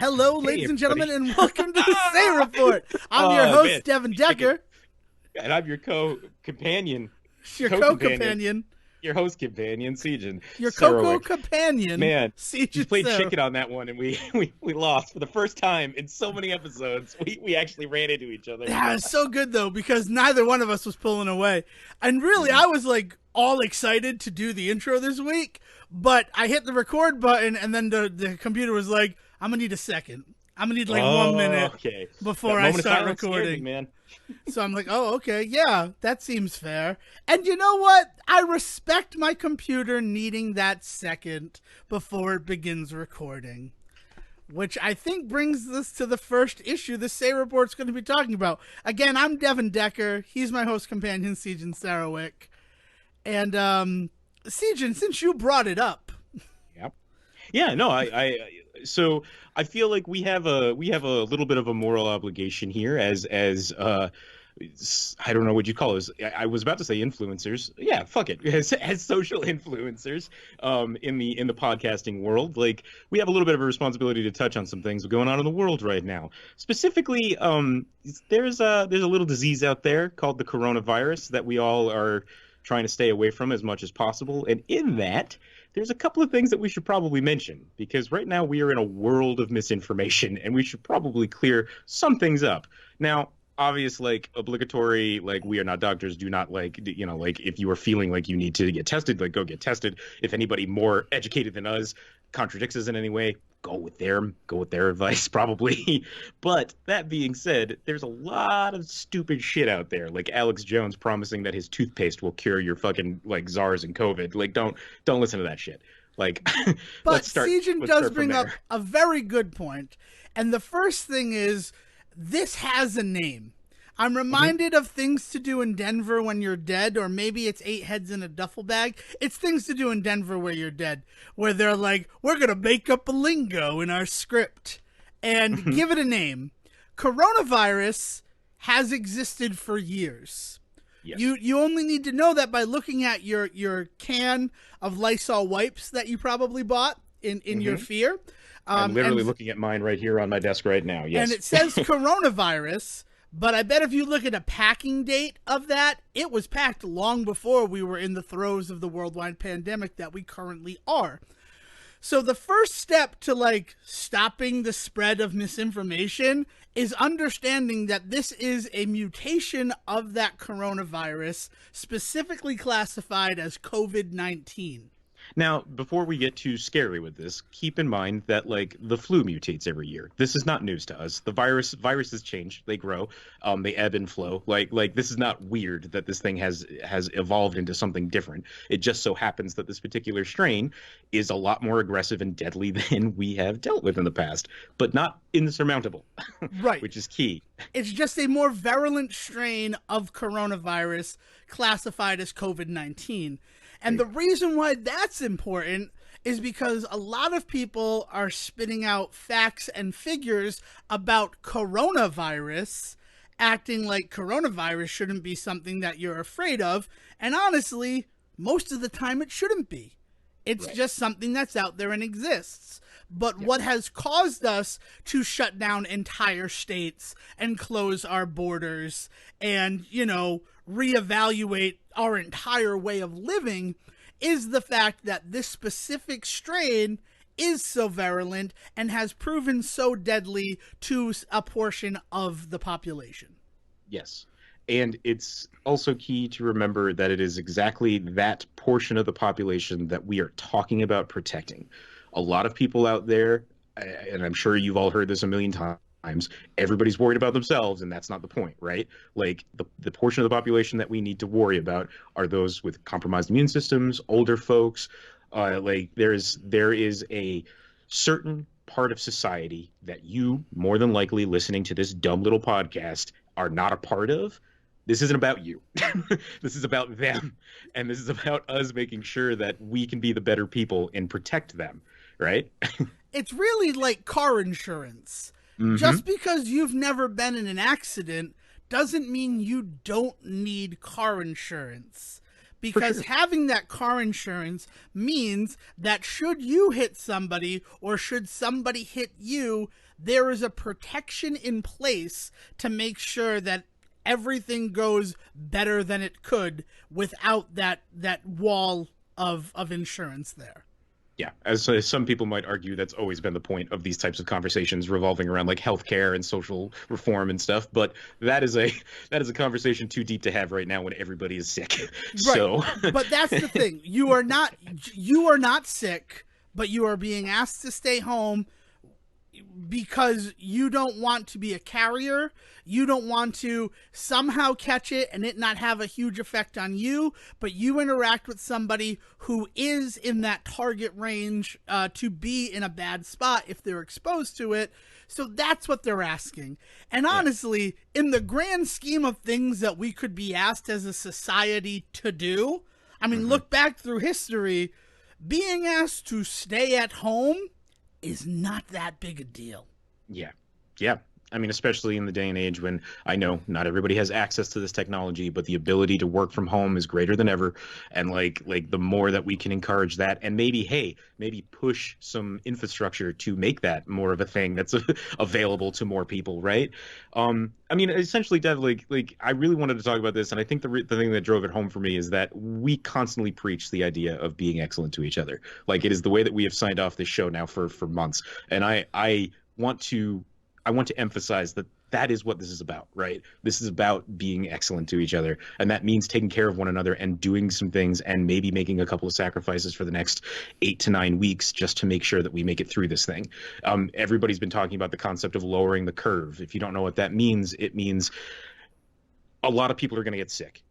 Hello, Hey, ladies and everybody. gentlemen, and welcome to the Say Report. I'm your host, Man, Devon chicken. Decker, And I'm your co-companion, your co-companion, co-companion, your host companion, Siegen your Coco Sarowick. companion, Man, Siege we and played Sarah. chicken on that one, and we lost for the first time in so many episodes. We actually ran into each other. Yeah, it's so good though because neither one of us was pulling away, and really, Mhm. I was like all excited to do the intro this week, but I hit the record button, and then the computer was like, "I'm gonna need a second. I'm gonna need like 1 minute Okay. before That I moment of start silence scared me, recording." man. So I'm like, oh, okay, yeah, that seems fair. And you know what? I respect my computer needing that second before it begins recording. Which I think brings us to the first issue the Say Report's going to be talking about. Again, I'm Devon Decker. He's my host companion, Siegen Sarowick. And, Siegen, since you brought it up. Yeah. Yeah, no, so I feel like we have a little bit of a moral obligation here as I don't know what you call this. I was about to say influencers. Yeah, fuck it. As social influencers, in the podcasting world, like we have a little bit of a responsibility to touch on some things going on in the world right now. Specifically, there's a little disease out there called the coronavirus that we all are trying to stay away from as much as possible. And in that, there's a couple of things that we should probably mention because right now we are in a world of misinformation and we should probably clear some things up. Now, obvious, like obligatory, like we are not doctors, do not like, like if you are feeling like you need to get tested, like go get tested. If anybody more educated than us contradicts us in any way, go with their advice probably. But that being said, there's a lot of stupid shit out there, like Alex Jones promising that his toothpaste will cure your fucking like SARS and COVID. Like don't listen to that shit. Like But let's start Siegen let's does start from bring there. up a very good point. And the first thing is, this has a name. I'm Hmm. reminded of Things to Do in Denver When You're Dead, or maybe it's Eight Heads in a Duffel Bag. It's Things to Do in Denver Where You're Dead, where they're like, we're going to make up a lingo in our script and Hmm. give it a name. Coronavirus has existed for years. Yes. You only need to know that by looking at your can of Lysol wipes that you probably bought in your Hmm. fear. I'm literally And looking at mine right here on my desk right now. Yes. it says coronavirus, but I bet if you look at a packing date of that, it was packed long before we were in the throes of the worldwide pandemic that we currently are. So the first step to like stopping the spread of misinformation is understanding that this is a mutation of that coronavirus, specifically classified as COVID-19. Now, before we get too scary with this, keep in mind that like the flu mutates every year. This is not news to us. The viruses change, they grow, they ebb and flow. Like this is not weird that this thing has evolved into something different. It just so happens that this particular strain is a lot more aggressive and deadly than we have dealt with in the past, but not insurmountable, Right. which is key. It's just a more virulent strain of coronavirus classified as COVID 19. There And you the go. reason why that's important is because a lot of people are spitting out facts and figures about coronavirus, acting like coronavirus shouldn't be something that you're afraid of. And honestly, most of the time it shouldn't be. It's Right. just something that's out there and exists. But Yep. what has caused us to shut down entire states and close our borders and, reevaluate our entire way of living is the fact that this specific strain is so virulent and has proven so deadly to a portion of the population. Yes. And it's also key to remember that it is exactly that portion of the population that we are talking about protecting. A lot of people out there, and I'm sure you've all heard this a million times, everybody's worried about themselves, and that's not the point, right? Like the portion of the population that we need to worry about are those with compromised immune systems, older folks. Like there is a certain part of society that you, more than likely listening to this dumb little podcast, are not a part of. This isn't about you. This is about them. And this is about us making sure that we can be the better people and protect them, right? It's really like car insurance. Hmm. Just because you've never been in an accident doesn't mean you don't need car insurance. For because sure. having that car insurance means that should you hit somebody or should somebody hit you, there is a protection in place to make sure that everything goes better than it could without that wall of insurance there. Yeah, as some people might argue, that's always been the point of these types of conversations revolving around like healthcare and social reform and stuff. But that is a that is a conversation too deep to have right now when everybody is sick. Right. So, But that's the thing. You are not sick, but you are being asked to stay home because you don't want to be a carrier. You don't want to somehow catch it and it not have a huge effect on you, but you interact with somebody who is in that target range to be in a bad spot if they're exposed to it. So that's what they're asking. And honestly, in the grand scheme of things that we could be asked as a society to do, I mean, look back through history, being asked to stay at home is not that big a deal. yeah, yeah. I mean, especially in the day and age when I know not everybody has access to this technology, but the ability to work from home is greater than ever. And like the more that we can encourage that, and maybe push some infrastructure to make that more of a thing that's available to more people, right? I mean, essentially, Dev, like I really wanted to talk about this, and I think the thing that drove it home for me is that we constantly preach the idea of being excellent to each other. Like it is the way that we have signed off this show now for months, and I want to emphasize that that is what this is about, right? This is about being excellent to each other. And that means taking care of one another and doing some things and maybe making a couple of sacrifices for the next 8 to 9 weeks just to make sure that we make it through this thing. Everybody's been talking about the concept of lowering the curve. If you don't know what that means, it means a lot of people are going to get sick.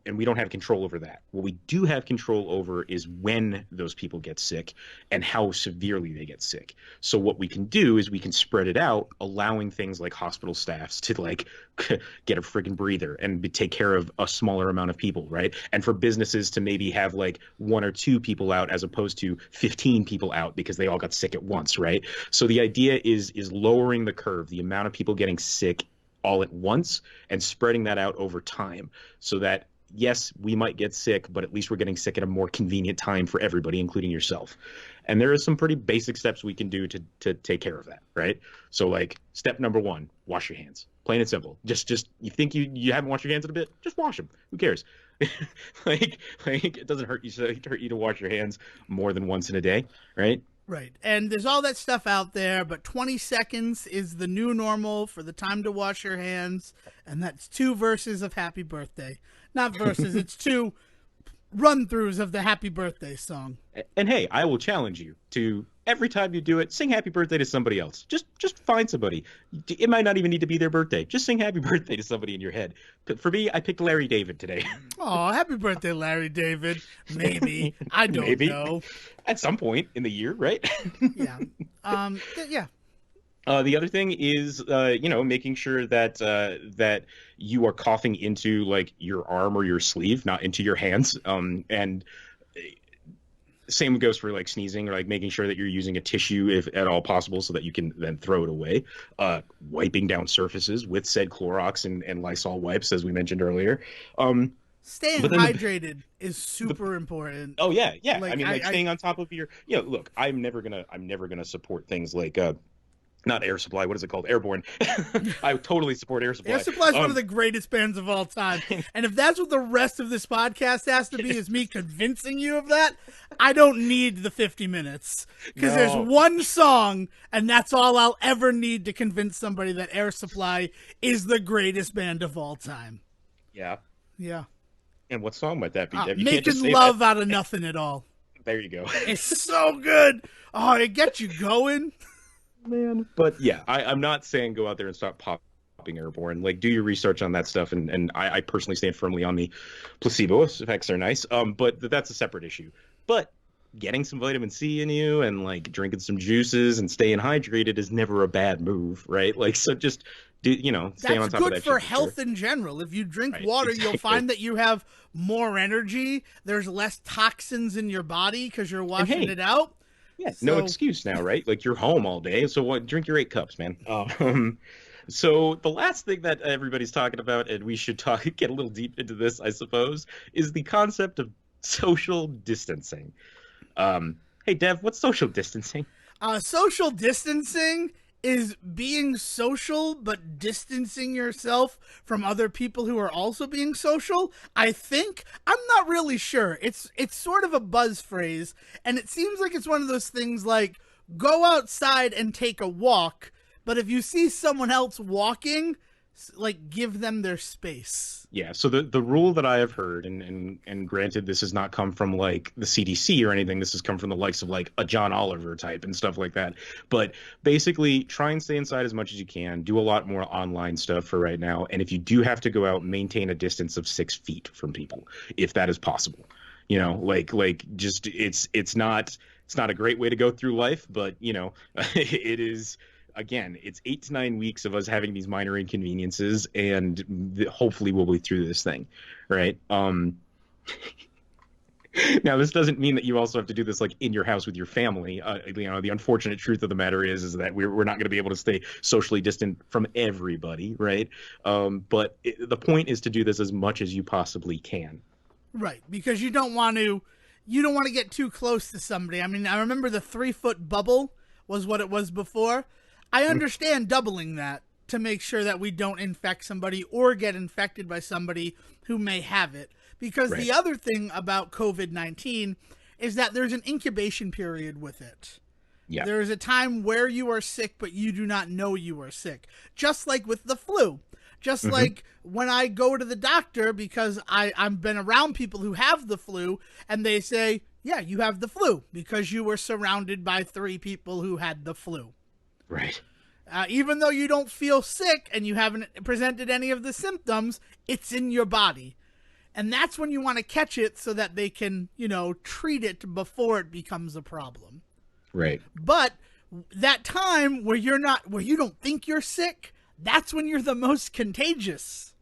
And we don't have control over that. What we do have control over is when those people get sick and how severely they get sick. So what we can do is we can spread it out, allowing things like hospital staffs to like get a friggin' breather and take care of a smaller amount of people, right? And for businesses to maybe have like 1 or 2 people out as opposed to 15 people out because they all got sick at once, right? So the idea is lowering the curve, the amount of people getting sick all at once and spreading that out over time so that yes, we might get sick, but at least we're getting sick at a more convenient time for everybody, including yourself. And there are some pretty basic steps we can do to take care of that, right? So like step number 1, wash your hands. Plain and simple. Just you think you haven't washed your hands in a bit? Just wash them. Who cares? like it doesn't hurt you to wash your hands more than once in a day, right? Right. And there's all that stuff out there, but 20 seconds is the new normal for the time to wash your hands. And that's 2 verses of Happy Birthday. Not verses, it's 2 run-throughs of the Happy Birthday song. And hey, I will challenge you to every time you do it, sing Happy Birthday to somebody else. Just find somebody. It might not even need to be their birthday. Just sing Happy Birthday to somebody in your head. For me, I picked Larry David today. Oh, happy birthday, Larry David. Maybe. I don't Maybe. know. At some point in the year, right? Yeah. Yeah. The other thing is, making sure that that you are coughing into like your arm or your sleeve, not into your hands. And same goes for like sneezing or like making sure that you're using a tissue if at all possible so that you can then throw it away. Wiping down surfaces with said Clorox and Lysol wipes, as we mentioned earlier. Staying hydrated is super important. Oh yeah. Like, I mean, staying on top of your. Look, I'm never gonna support things like not Air Supply. What is it called? Airborne. I totally support Air Supply. Air Supply is one of the greatest bands of all time. And if that's what the rest of this podcast has to be, is me convincing you of that, I don't need the 50 minutes. Because there's one song, and that's all I'll ever need to convince somebody that Air Supply is the greatest band of all time. Yeah. Yeah. And what song might that be? You Making can't just say Love that. Out of Nothing at All. There you go. It's so good. Oh, it gets you going. Man. But yeah, I'm not saying go out there and start popping Airborne. Like, do your research on that stuff, and I personally stand firmly on the placebo effects are nice. But that's a separate issue. But getting some vitamin C in you and like drinking some juices and staying hydrated is never a bad move, right? Like, so just stay on top of that. That's good for health in general. If you drink water, you'll find that you have more energy. There's less toxins in your body because you're washing it out. Yeah, no excuse now, right? Like you're home all day, so drink your 8 cups, man. So the last thing that everybody's talking about, and we should talk get a little deep into this, I suppose, is the concept of social distancing. Hey Dev, what's social distancing? Social distancing is being social but distancing yourself from other people who are also being social. I think I'm not really sure. It's sort of a buzz phrase, and it seems like it's one of those things like go outside and take a walk, but if you see someone else walking, like give them their space. Yeah, so the rule that I have heard, and granted, this has not come from like the CDC or anything. This has come from the likes of like a John Oliver type and stuff like that. But basically, try and stay inside as much as you can. Do a lot more online stuff for right now. And if you do have to go out, maintain a distance of 6 feet from people, if that is possible. You know, like just it's not a great way to go through life, but you know, it is again, it's 8 to 9 weeks of us having these minor inconveniences, and hopefully we'll be through this thing, right? Now, this doesn't mean that you also have to do this like in your house with your family. You know, the unfortunate truth of the matter is that we're not going to be able to stay socially distant from everybody, right? But the point is to do this as much as you possibly can. Right, because you don't want to get too close to somebody. I mean, I remember the 3 foot bubble was what it was before. I understand doubling that to make sure that we don't infect somebody or get infected by somebody who may have it. Because Right. the other thing about COVID-19 is that there's an incubation period with it. Yeah. There is a time where you are sick, but you do not know you are sick. Just like with the flu. Just like when I go to the doctor because I've been around people who have the flu and they say, yeah, you have the flu because you were surrounded by 3 people who had the flu. Right. Even though you don't feel sick and you haven't presented any of the symptoms, it's in your body. And that's when you want to catch it so that they can, treat it before it becomes a problem. Right. But that time where you don't think you're sick, that's when you're the most contagious.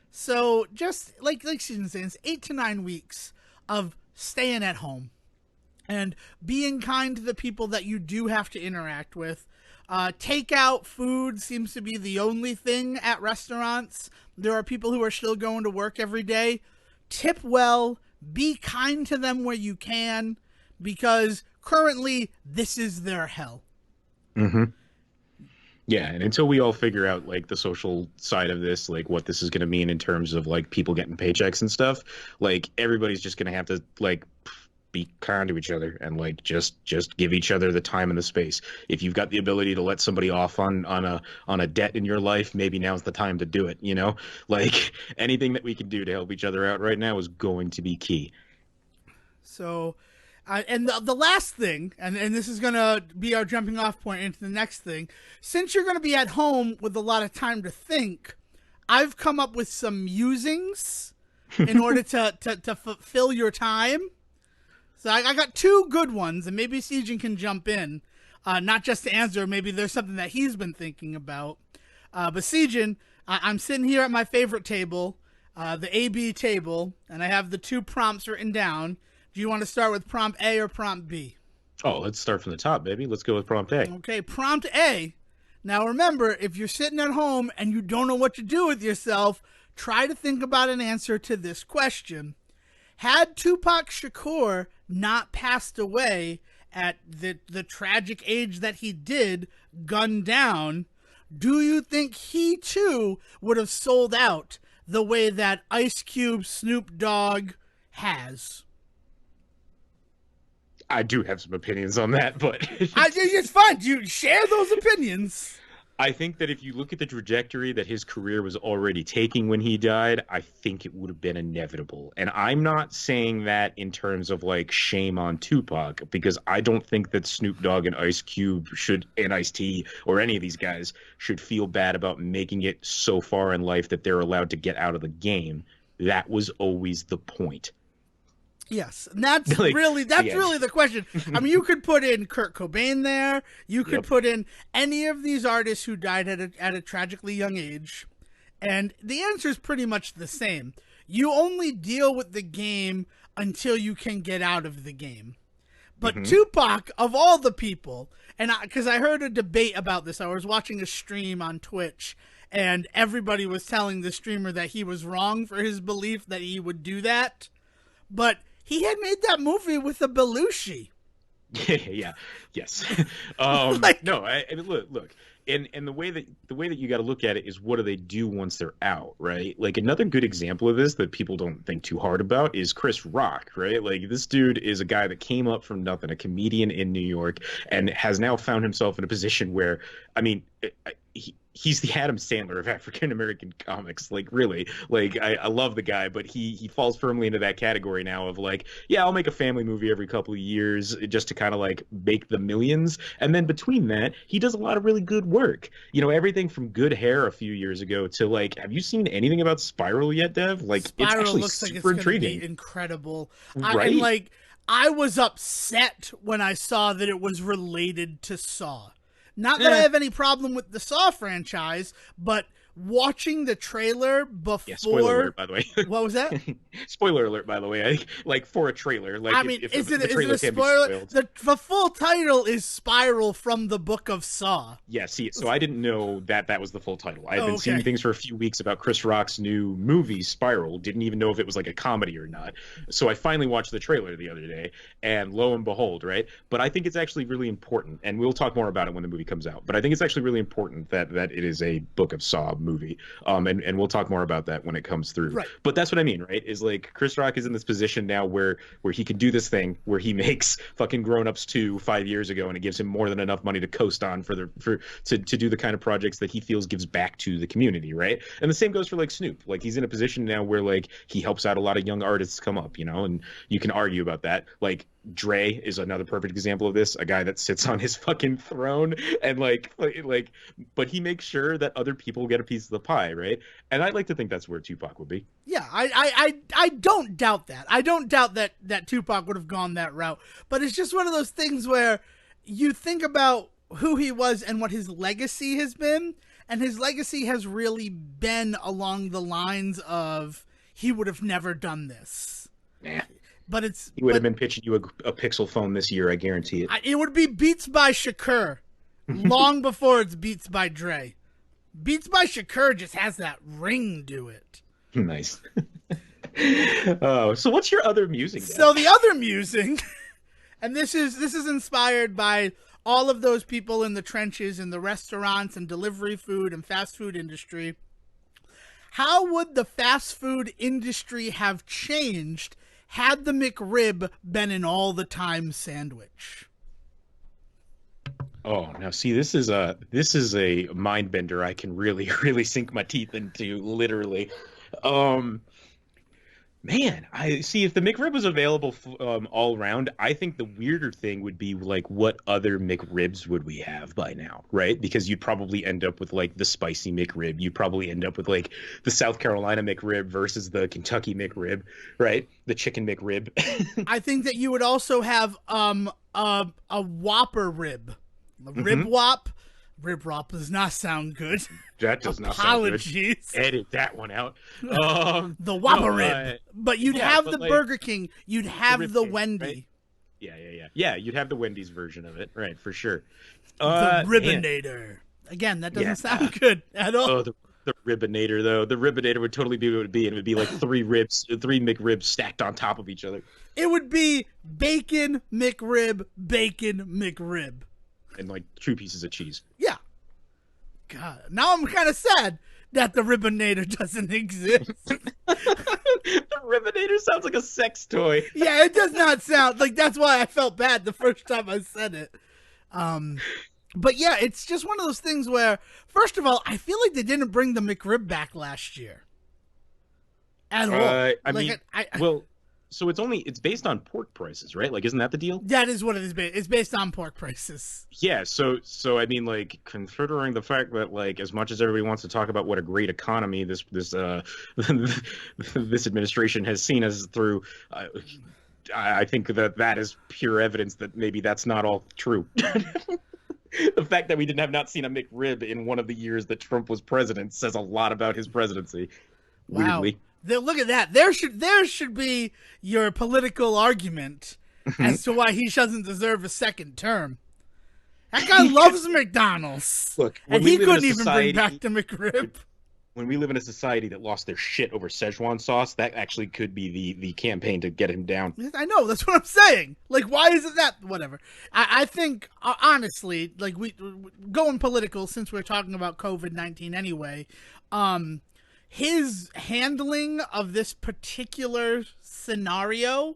So just like Susan saying, it's 8 to 9 weeks of staying at home and being kind to the people that you do have to interact with. Takeout food seems to be the only thing at restaurants. There are people who are still going to work every day. Tip well, be kind to them where you can, because currently this is their hell. Mm-hmm. Yeah, and until we all figure out like the social side of this, like what this is going to mean in terms of like people getting paychecks and stuff, like everybody's just going to have to like be kind to each other and like just give each other the time and the space. If you've got the ability to let somebody off on a debt in your life, maybe now's the time to do it, you know? Like anything that we can do to help each other out right now is going to be key. So, and the last thing, and this is going to be our jumping off point into the next thing, since you're going to be at home with a lot of time to think, I've come up with some musings in order to fulfill your time. So I got 2 good ones, and maybe Sejin can jump in, not just to answer, maybe there's something that he's been thinking about. But Sejin, I'm sitting here at my favorite table, the AB table, and I have the 2 prompts written down. Do you want to start with prompt A or prompt B? Oh, let's start from the top, baby. Let's go with prompt A. Okay, prompt A. Now remember, if you're sitting at home and you don't know what to do with yourself, try to think about an answer to this question. Had Tupac Shakur not passed away at the tragic age that he did, gunned down, do you think he too would have sold out the way that Ice Cube Snoop Dogg has? I do have some opinions on that, but It's fine. You share those opinions. I think that if you look at the trajectory that his career was already taking when he died, I think it would have been inevitable. And I'm not saying that in terms of like shame on Tupac, because I don't think that Snoop Dogg and Ice Cube and Ice-T or any of these guys should feel bad about making it so far in life that they're allowed to get out of the game. That was always the point. Yes, and that's really the question. I mean, you could put in Kurt Cobain there. You could put in any of these artists who died at a tragically young age, and the answer is pretty much the same. You only deal with the game until you can get out of the game. But Tupac, of all the people, and because I heard a debate about this. I was watching a stream on Twitch, and everybody was telling the streamer that he was wrong for his belief that he would do that. But he had made that movie with a Belushi. Yeah. Yes. No. I mean, look. And the way that you got to look at it is, what do they do once they're out, right? Like, another good example of this that people don't think too hard about is Chris Rock, right? Like, this dude is a guy that came up from nothing, a comedian in New York, and has now found himself in a position where, I mean, he's the Adam Sandler of African American comics. Like, really, like, I love the guy, but he falls firmly into that category now of like, yeah, I'll make a family movie every couple of years just to kind of like make the millions. And then between that, he does a lot of really good work. You know, everything from Good Hair a few years ago to like, have you seen anything about Spiral yet, Dev? Like, Spiral it's actually looks like it's super intriguing. be incredible. Right? And like, I was upset when I saw that it was related to Saw. Not that I have any problem with the Saw franchise, but watching the trailer before... Yeah, spoiler alert, by the way. What was that? Spoiler alert, by the way. Like, for a trailer. Like, I mean, is it a spoiler? The full title is Spiral from the Book of Saw. Yeah, see, so I didn't know that was the full title. I've been seeing things for a few weeks about Chris Rock's new movie, Spiral. Didn't even know if it was like a comedy or not. So I finally watched the trailer the other day, and lo and behold, right? But I think it's actually really important, and we'll talk more about it when the movie comes out, but I think it's actually really important that it is a Book of Saw movie. And we'll talk more about that when it comes through. Right. But that's what I mean, right? Is like, Chris Rock is in this position now where he can do this thing where he makes fucking Grown Ups 2 5 years ago, and it gives him more than enough money to coast on to do the kind of projects that he feels gives back to the community, right? And the same goes for like Snoop. Like, he's in a position now where like he helps out a lot of young artists come up, you know, and you can argue about that. Like, Dre is another perfect example of this, a guy that sits on his fucking throne and like but he makes sure that other people get a piece of the pie, right? And I'd like to think that's where Tupac would be. Yeah, I don't doubt that. I don't doubt that Tupac would have gone that route. But it's just one of those things where you think about who he was and what his legacy has been, and his legacy has really been along the lines of, he would have never done this. Nah. But he would have been pitching you a Pixel phone this year, I guarantee it. It would be Beats by Shakur, long before it's Beats by Dre. Beats by Shakur just has that ring to it. Nice. Oh, so what's your other musing? So the other musing, and this is inspired by all of those people in the trenches in the restaurants and delivery food and fast food industry. How would the fast food industry have changed had the McRib been an all-the-time sandwich? Oh, now see, this is a mind bender I can really, really sink my teeth into, literally. Man, I see, if the McRib was available all around, I think the weirder thing would be like, what other McRibs would we have by now, right? Because you'd probably end up with like the spicy McRib. You'd probably end up with like the South Carolina McRib versus the Kentucky McRib, right? The chicken McRib. I think that you would also have a Whopper rib. A rib whop. Rib whop does not sound good. That does not Apologies. sound good. Edit that one out. The Whopper rib. But you'd have the like, Burger King. You'd have the Wendy. Right? Yeah, you'd have the Wendy's version of it. Right, for sure. The Ribbinator. Man. Again, that doesn't sound good at all. Oh, the Ribbinator, though. The Ribbinator would totally be what it would be. And it would be like three McRibs stacked on top of each other. It would be bacon McRib, bacon McRib. And like 2 pieces of cheese. Yeah. God, now I'm kind of sad that the Ribbinator doesn't exist. The Ribbinator sounds like a sex toy. Yeah, it does not sound like, that's why I felt bad the first time I said it. But yeah, it's just one of those things where, first of all, I feel like they didn't bring the McRib back last year at all. I mean, so it's based on pork prices, right? Like, isn't that the deal? That is what it is. It's based on pork prices. Yeah. So I mean, like, considering the fact that, like, as much as everybody wants to talk about what a great economy this this administration has seen us through, I think that is pure evidence that maybe that's not all true. The fact that we have not seen a McRib in one of the years that Trump was president says a lot about his presidency. Wow. Weirdly. Look at that. There should be your political argument as to why he doesn't deserve a second term. That guy loves McDonald's. Look, And he couldn't even bring back the McRib. When we live in a society that lost their shit over Szechuan sauce, that actually could be the campaign to get him down. I know, that's what I'm saying. Like, why isn't that? Whatever. I think, honestly, like, we going political, since we're talking about COVID-19 anyway, his handling of this particular scenario,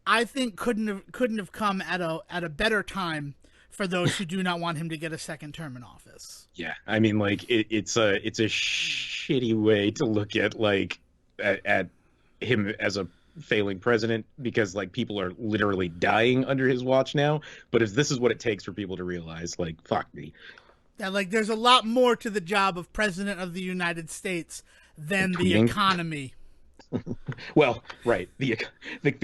I think couldn't have come at a better time for those who do not want him to get a second term in office. Yeah, I mean, like, it's a shitty way to look at, like, at him as a failing president, because, like, people are literally dying under his watch now. But if this is what it takes for people to realize, like, fuck me. Yeah, like, there's a lot more to the job of president of the United States than the economy. Well, right, the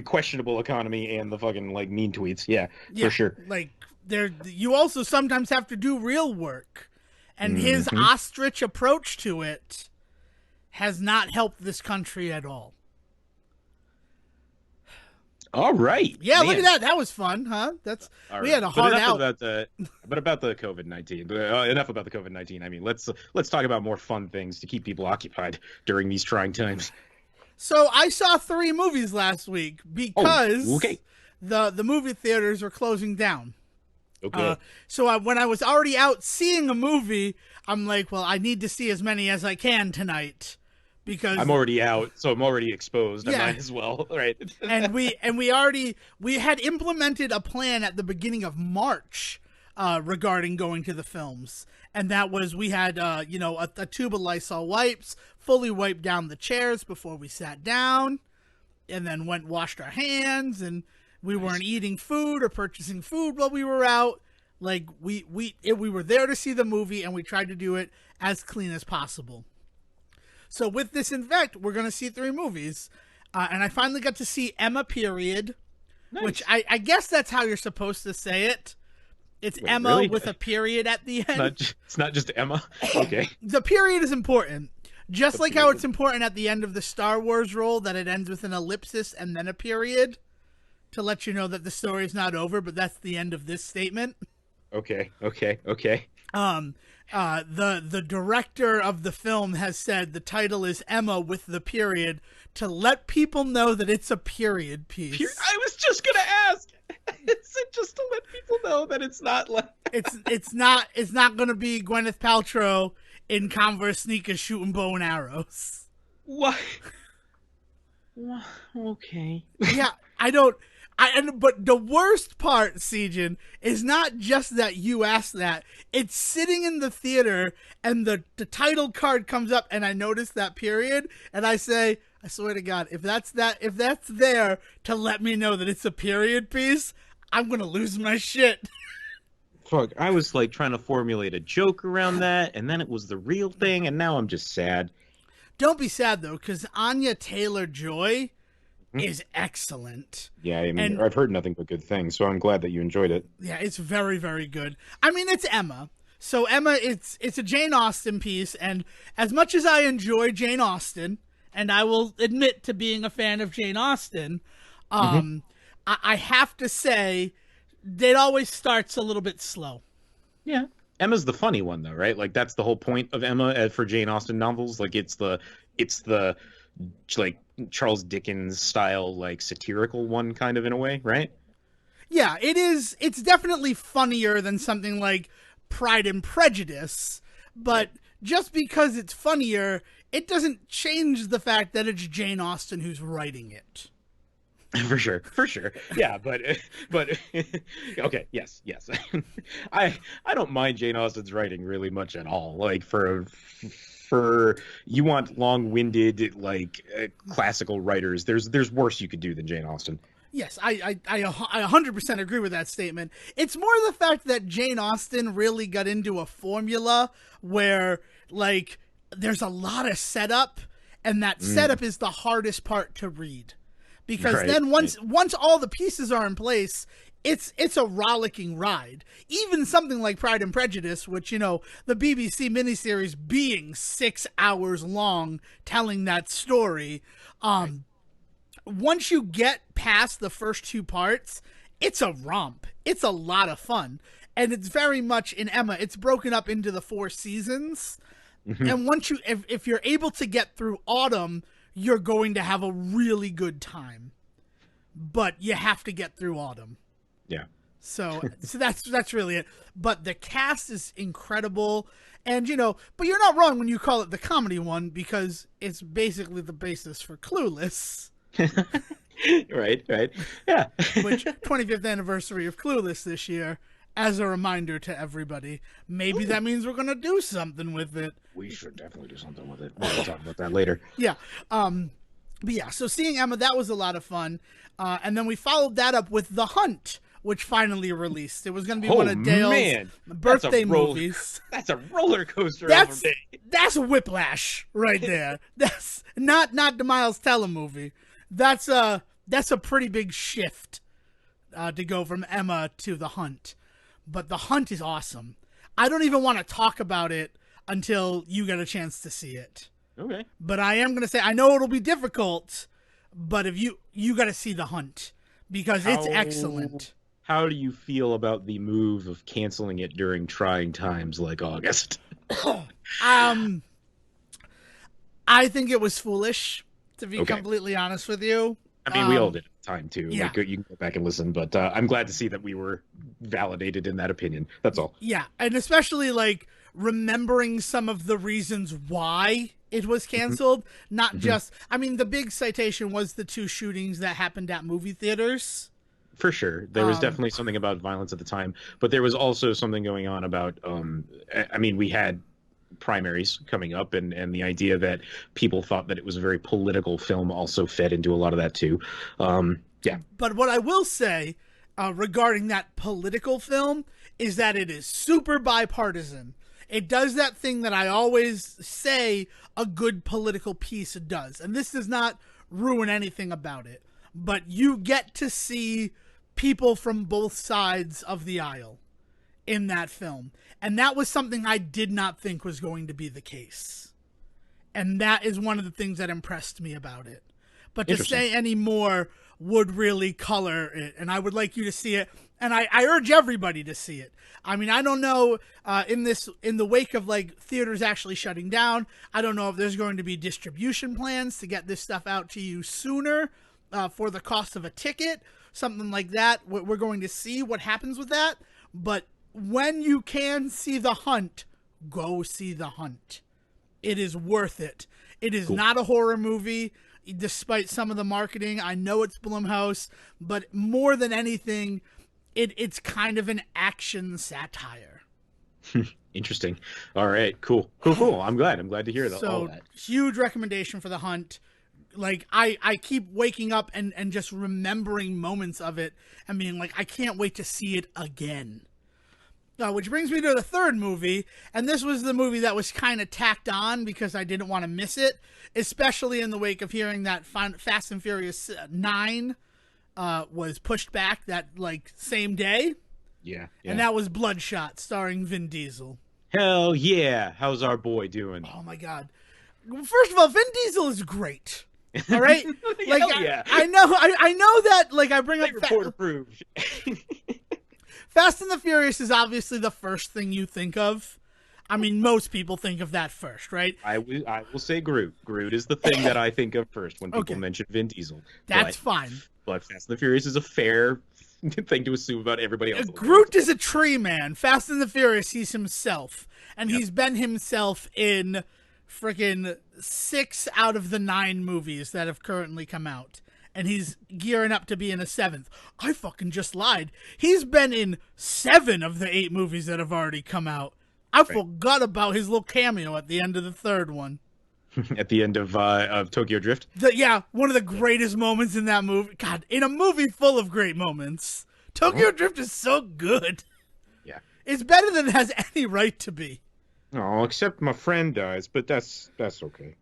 questionable economy and the fucking, like, mean tweets. Yeah, for sure. Like, you also sometimes have to do real work, and his ostrich approach to it has not helped this country at all. All right. Yeah, man. Look at that. That was fun, huh? We had a hard out. But about the COVID-19. Enough about the COVID-19. I mean, let's talk about more fun things to keep people occupied during these trying times. So I saw 3 movies last week because the movie theaters were closing down. Okay. So when I was already out seeing a movie, I'm like, well, I need to see as many as I can tonight, because I'm already out, so I'm already exposed. Yeah. I might as well, right? and we had implemented a plan at the beginning of March regarding going to the films, and that was, we had a tube of Lysol wipes, fully wiped down the chairs before we sat down, and then washed our hands, and we weren't eating food or purchasing food while we were out. Like, we were there to see the movie, and we tried to do it as clean as possible. So with this, in fact, we're going to see 3 movies. And I finally got to see Emma Period, nice. Which I guess that's how you're supposed to say it. It's Emma really? With a period at the end. It's not just Emma? Okay. The period is important. Just like how it's important at the end of the Star Wars roll that it ends with an ellipsis and then a period, to let you know that the story is not over, but that's the end of this statement. Okay. The director of the film has said the title is Emma with the period to let people know that it's a period piece. I was just gonna ask. Is it just to let people know that it's not like it's not gonna be Gwyneth Paltrow in Converse sneakers shooting bow and arrows. What? Okay. Yeah, but the worst part, Sejan, is not just that you asked that. It's sitting in the theater, and the title card comes up, and I notice that period, and I say, I swear to God, if that's there to let me know that it's a period piece, I'm gonna lose my shit. Fuck, I was like trying to formulate a joke around that, and then it was the real thing, and now I'm just sad. Don't be sad, though, because Anya Taylor-Joy is excellent. Yeah, I mean, I've heard nothing but good things, so I'm glad that you enjoyed it. Yeah, it's very, very good. I mean, it's Emma. So Emma, it's a Jane Austen piece, and as much as I enjoy Jane Austen, and I will admit to being a fan of Jane Austen, I have to say it always starts a little bit slow. Yeah. Emma's the funny one, though, right? Like, that's the whole point of Emma for Jane Austen novels. Like, it's the like Charles Dickens style, like satirical one, kind of, in a way, right? Yeah, it is. It's definitely funnier than something like Pride and Prejudice, but just because it's funnier, it doesn't change the fact that it's Jane Austen who's writing it. For sure. Yeah, but okay, yes. I don't mind Jane Austen's writing really much at all. Like, for you want long-winded, like, classical writers, there's worse you could do than Jane Austen. Yes, I 100% agree with that statement. It's more the fact that Jane Austen really got into a formula where, like, there's a lot of setup, and that setup is the hardest part to read. Because then once all the pieces are in place, it's a rollicking ride. Even something like Pride and Prejudice, which, the BBC miniseries being 6 hours long, telling that story, once you get past the first 2 parts, it's a romp. It's a lot of fun. And it's very much in Emma, it's broken up into the 4 seasons. Mm-hmm. And once if you're able to get through autumn, you're going to have a really good time. But you have to get through autumn. Yeah. So that's really it. But the cast is incredible. And, but you're not wrong when you call it the comedy one, because it's basically the basis for Clueless. Right. Yeah. Which 25th anniversary of Clueless this year. As a reminder to everybody, maybe that means we're going to do something with it. We should definitely do something with it. We'll talk about that later. Yeah. But yeah, so seeing Emma, that was a lot of fun. And then we followed that up with The Hunt, which finally released. It was going to be one of Dale's birthday movies. That's a roller coaster. That's a whiplash right there. That's not the Miles Teller movie. That's a pretty big shift to go from Emma to The Hunt. But The Hunt is awesome. I don't even want to talk about it until you get a chance to see it. Okay. But I am going to say, I know it'll be difficult, but if you got to see The Hunt, because it's excellent. How do you feel about the move of canceling it during trying times like August? I think it was foolish, to be completely honest with you. I mean, we all did at the time, too. Yeah. Like, you can go back and listen, but I'm glad to see that we were validated in that opinion. That's all. Yeah, and especially, like, remembering some of the reasons why it was canceled. Not just... I mean, the big citation was the 2 shootings that happened at movie theaters. For sure. There was definitely something about violence at the time, but there was also something going on about... I mean, we had primaries coming up, and the idea that people thought that it was a very political film also fed into a lot of that too. Yeah. But what I will say regarding that political film is that it is super bipartisan. It does that thing that I always say a good political piece does, and this does not ruin anything about it, but you get to see people from both sides of the aisle in that film. And that was something I did not think was going to be the case. And that is one of the things that impressed me about it. But to say any more would really color it. And I would like you to see it. And I urge everybody to see it. I mean, I don't know, in the wake of, like, theaters actually shutting down, I don't know if there's going to be distribution plans to get this stuff out to you sooner for the cost of a ticket, something like that. We're going to see what happens with that. But when you can see The Hunt, go see The Hunt. It is worth it. It is not a horror movie, despite some of the marketing. I know it's Blumhouse, but more than anything, it's kind of an action satire. Interesting. All right. Cool. I'm glad to hear that. All that. Huge recommendation for The Hunt. Like, I keep waking up and just remembering moments of it and being like, I can't wait to see it again. Which brings me to the third movie, and this was the movie that was kind of tacked on because I didn't want to miss it, especially in the wake of hearing that Fast and Furious 9 was pushed back that, like, same day. Yeah. And that was Bloodshot, starring Vin Diesel. Hell yeah. How's our boy doing? Oh, my God. First of all, Vin Diesel is great. All right? Like, yeah. I know that, like, I bring up... Report approved. Fast and the Furious is obviously the first thing you think of. I mean, most people think of that first, right? I will say Groot. Groot is the thing that I think of first when people mention Vin Diesel. That's fine. But Fast and the Furious is a fair thing to assume about everybody else. Groot is a tree man. Fast and the Furious, he's himself. And he's been himself in freaking 6 out of the 9 movies that have currently come out. And he's gearing up to be in a 7th. I fucking just lied. He's been in 7 of the 8 movies that have already come out. I forgot about his little cameo at the end of the 3rd one. At the end of Tokyo Drift? One of the greatest moments in that movie. God, in a movie full of great moments. Tokyo Drift is so good. Yeah. It's better than it has any right to be. Oh, except my friend dies, but that's okay.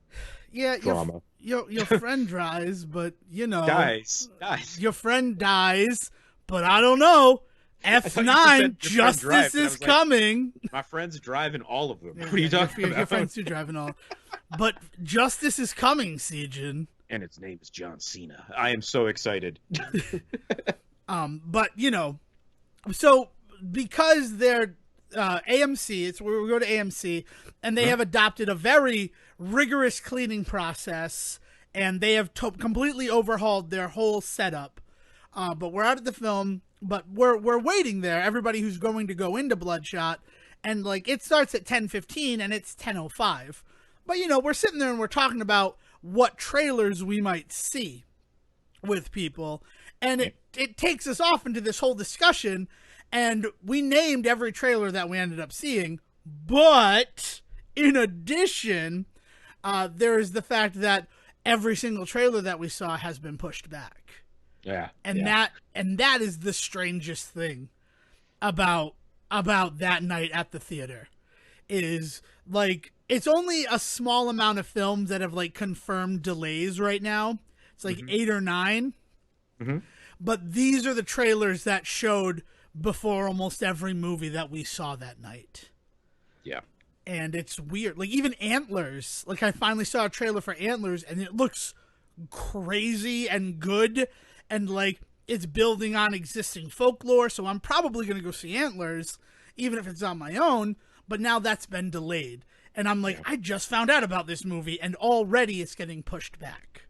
Yeah, drama. Your friend dies, but dies. Your friend dies, but I don't know. F9, justice is coming. Like, my friend's driving all of them. What are you talking about? Your friends are driving all. But justice is coming, Sejin. And its name is John Cena. I am so excited. But so because they're AMC, it's where we go to AMC, and they have adopted a very rigorous cleaning process, and they have completely overhauled their whole setup. But we're out at the film, but we're waiting there. Everybody who's going to go into Bloodshot, and like it starts at 10:15 and it's 10:05. But we're sitting there and we're talking about what trailers we might see with people, and it takes us off into this whole discussion. And we named every trailer that we ended up seeing, but in addition, there is the fact that every single trailer that we saw has been pushed back. Yeah. And that is the strangest thing about that night at the theater is like it's only a small amount of films that have like confirmed delays right now. It's like 8 or 9. Mm-hmm. But these are the trailers that showed before almost every movie that we saw that night. Yeah. And it's weird. Like even Antlers, like I finally saw a trailer for Antlers and it looks crazy and good and like it's building on existing folklore, so I'm probably going to go see Antlers even if it's on my own, but now that's been delayed. And I'm like, I just found out about this movie and already it's getting pushed back.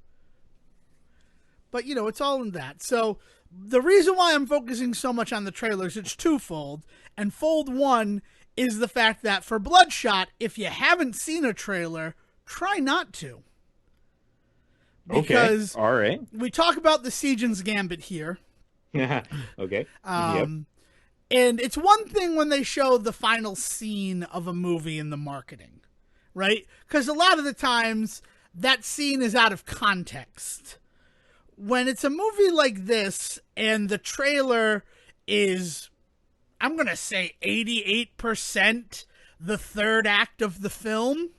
But it's all in that. So the reason why I'm focusing so much on the trailers, it's twofold. And fold one is the fact that for Bloodshot, if you haven't seen a trailer, try not to. Because all right. We talk about the Sejan's Gambit here. Okay. And it's one thing when they show the final scene of a movie in the marketing, right? Because a lot of the times that scene is out of context. When it's a movie like this and the trailer is, I'm going to say 88% the third act of the film.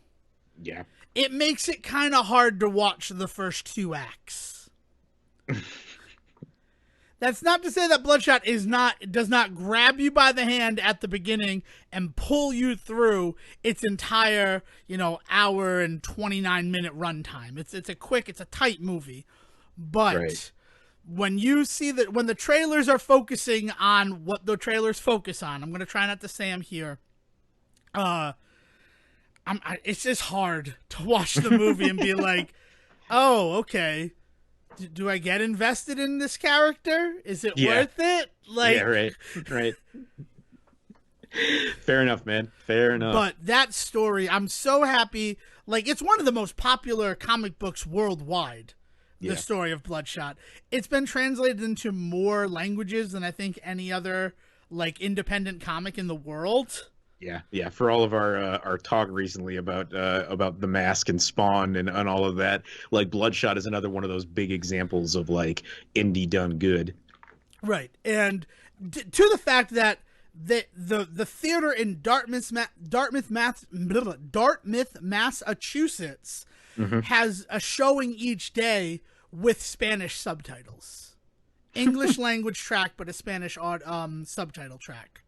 Yeah. It makes it kind of hard to watch the first 2 acts. That's not to say that Bloodshot does not grab you by the hand at the beginning and pull you through its entire, hour and 29-minute runtime. It's a tight movie. But when you see that, when the trailers are focusing on what the trailers focus on, I'm going to try not to say them here. It's just hard to watch the movie and be like, oh, okay. Do I get invested in this character? Is it worth it? Like, yeah, right. Fair enough, man. Fair enough. But that story, I'm so happy. Like, it's one of the most popular comic books worldwide. The story of Bloodshot. It's been translated into more languages than I think any other like independent comic in the world. Yeah. For all of our talk recently about the Mask and Spawn and all of that, like Bloodshot is another one of those big examples of like indie done good. Right, and to the fact that the theater in Dartmouth, Massachusetts, has a showing each day with Spanish subtitles, English language track, but a Spanish subtitle track,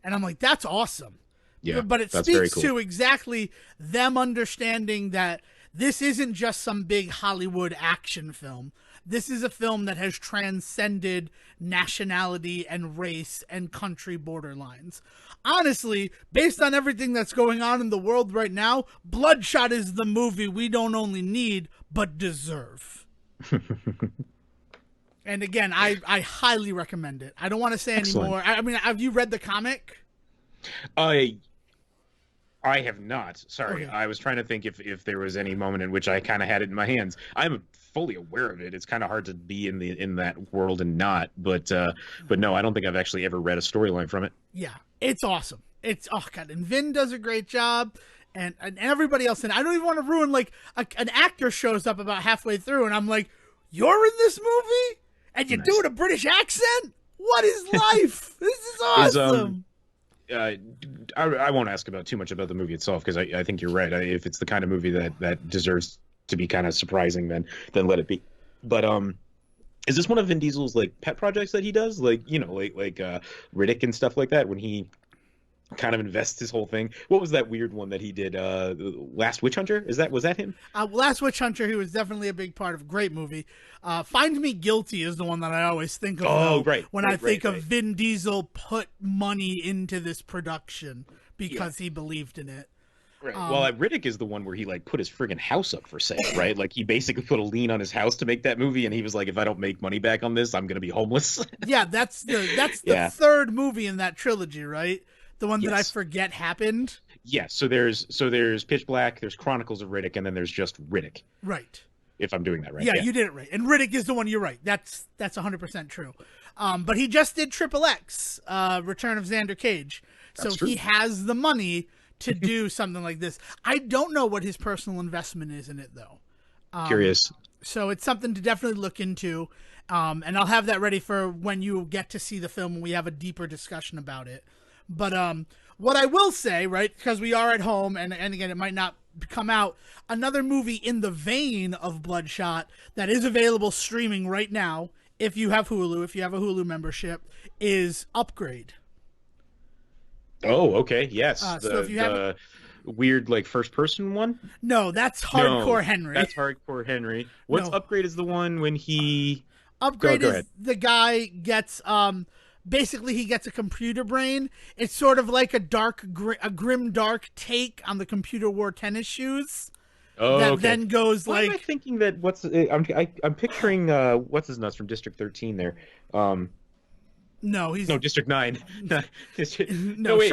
and I'm like, that's awesome. Yeah, but it speaks to exactly them understanding that this isn't just some big Hollywood action film. This is a film that has transcended nationality and race and country borderlines. Honestly, based on everything that's going on in the world right now, Bloodshot is the movie we don't only need, but deserve. And again, I highly recommend it. I don't want to say any more. I mean, have you read the comic? I have not. Sorry. Okay. I was trying to think if there was any moment in which I kind of had it in my hands. I'm fully aware of it. It's kind of hard to be in that world and not. But no, I don't think I've actually ever read a storyline from it. Yeah, it's awesome. It's and Vin does a great job, and everybody else. And I don't even want to ruin like an actor shows up about halfway through, and I'm like, you're in this movie, and you're doing a British accent. What is life? This is awesome. I won't ask about too much about the movie itself because I think you're right. If it's the kind of movie that deserves to be kind of surprising, then let it be. But is this one of Vin Diesel's like pet projects that he does, like like Riddick and stuff like that? When he kind of invests his whole thing. What was that weird one that he did? Last Witch Hunter? Was that him? Last Witch Hunter, he was definitely a big part of. Great movie. Find Me Guilty is the one that I always think of, Oh, though, right. when Right, I think right, of right. Vin Diesel put money into this production because he believed in it. Right. Well, Riddick is the one where he like put his friggin' house up for sale, right? Like he basically put a lien on his house to make that movie, and he was like, "If I don't make money back on this, I'm gonna be homeless." Yeah, that's the Yeah. third movie in that trilogy, right? The one that I Yes. forget happened. Yes. So there's Pitch Black, there's Chronicles of Riddick, and then there's just Riddick. Right. If I'm doing that right. Yeah, Yeah. you did it right. And Riddick is the one. You're right. That's 100% true. But he just did Triple X, Return of Xander Cage, so That's true. he has the money to do something like this. I don't know what his personal investment is in it, though. Curious. So it's something to definitely look into. And I'll have that ready for when you get to see the film and we have a deeper discussion about it. But what I will say, right, because we are at home, and again, it might not come out, another movie in the vein of Bloodshot that is available streaming right now, if you have Hulu, if you have a Hulu membership, is Upgrade. Oh, okay. Yes. So if you have the weird like first person one? No, that's No, Hardcore Henry. That's Hardcore Henry. What's No. Upgrade is the one when he Upgrade Go is ahead. the guy gets basically he gets a computer brain. It's sort of like a grim dark take on the computer wore tennis shoes Oh, that okay. then goes Why am I like thinking that I'm picturing what's his nuts from District 13 there. no, he's No, District 9. no, wait,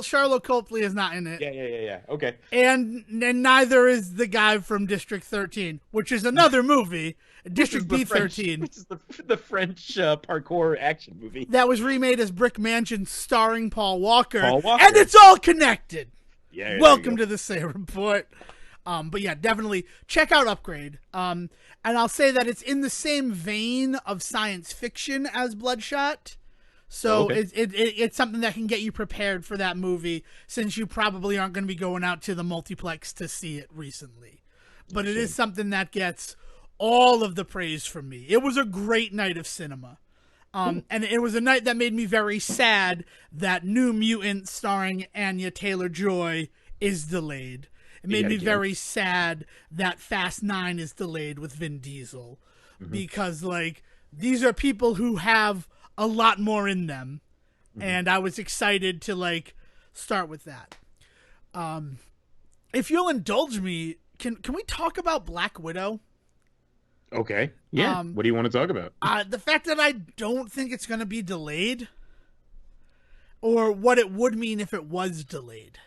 Charlotte Copley is not in it. Yeah. Okay. And neither is the guy from District 13, which is another movie, District B13. This is the French parkour action movie. That was remade as Brick Mansion starring Paul Walker. Paul Walker. And it's all connected. Yeah. there Welcome you to the Say Report. But yeah, definitely check out Upgrade. And I'll say that it's in the same vein of science fiction as Bloodshot. So Okay. it's something that can get you prepared for that movie, since you probably aren't going to be going out to the multiplex to see it recently. But it is something that gets all of the praise from me. It was a great night of cinema. And it was a night that made me very sad that New Mutant starring Anya Taylor-Joy is delayed. It made Yeah, me again. very sad that Fast 9 is delayed with Vin Diesel. Because, like, these are people who have a lot more in them. And I was excited to, like, start with that. If you'll indulge me, can we talk about Black Widow? Okay. Yeah. What do you want to talk about? The fact that I don't think it's going to be delayed, or what it would mean if it was delayed.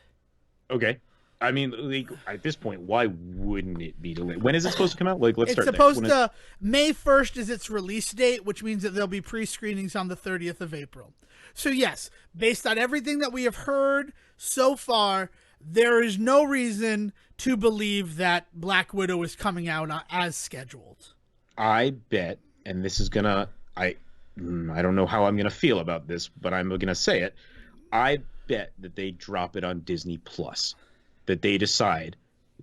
Okay. I mean, like, at this point, why wouldn't it be delayed? When is it supposed to come out? Like, let's It's start supposed there. to, May 1st is its release date, which means that there'll be pre-screenings on the 30th of April. So yes, based on everything that we have heard so far, there is no reason to believe that Black Widow is coming out as scheduled. I bet, and this is gonna, I don't know how I'm gonna feel about this, but I'm gonna say it. I bet that they drop it on Disney Plus. That they decide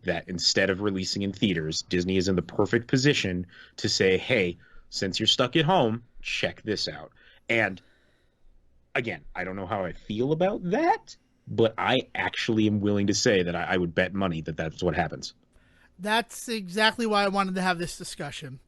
that instead of releasing in theaters, Disney is in the perfect position to say, hey, since you're stuck at home, check this out. And again, I don't know how I feel about that, but I actually am willing to say that I would bet money that that's what happens. That's exactly why I wanted to have this discussion,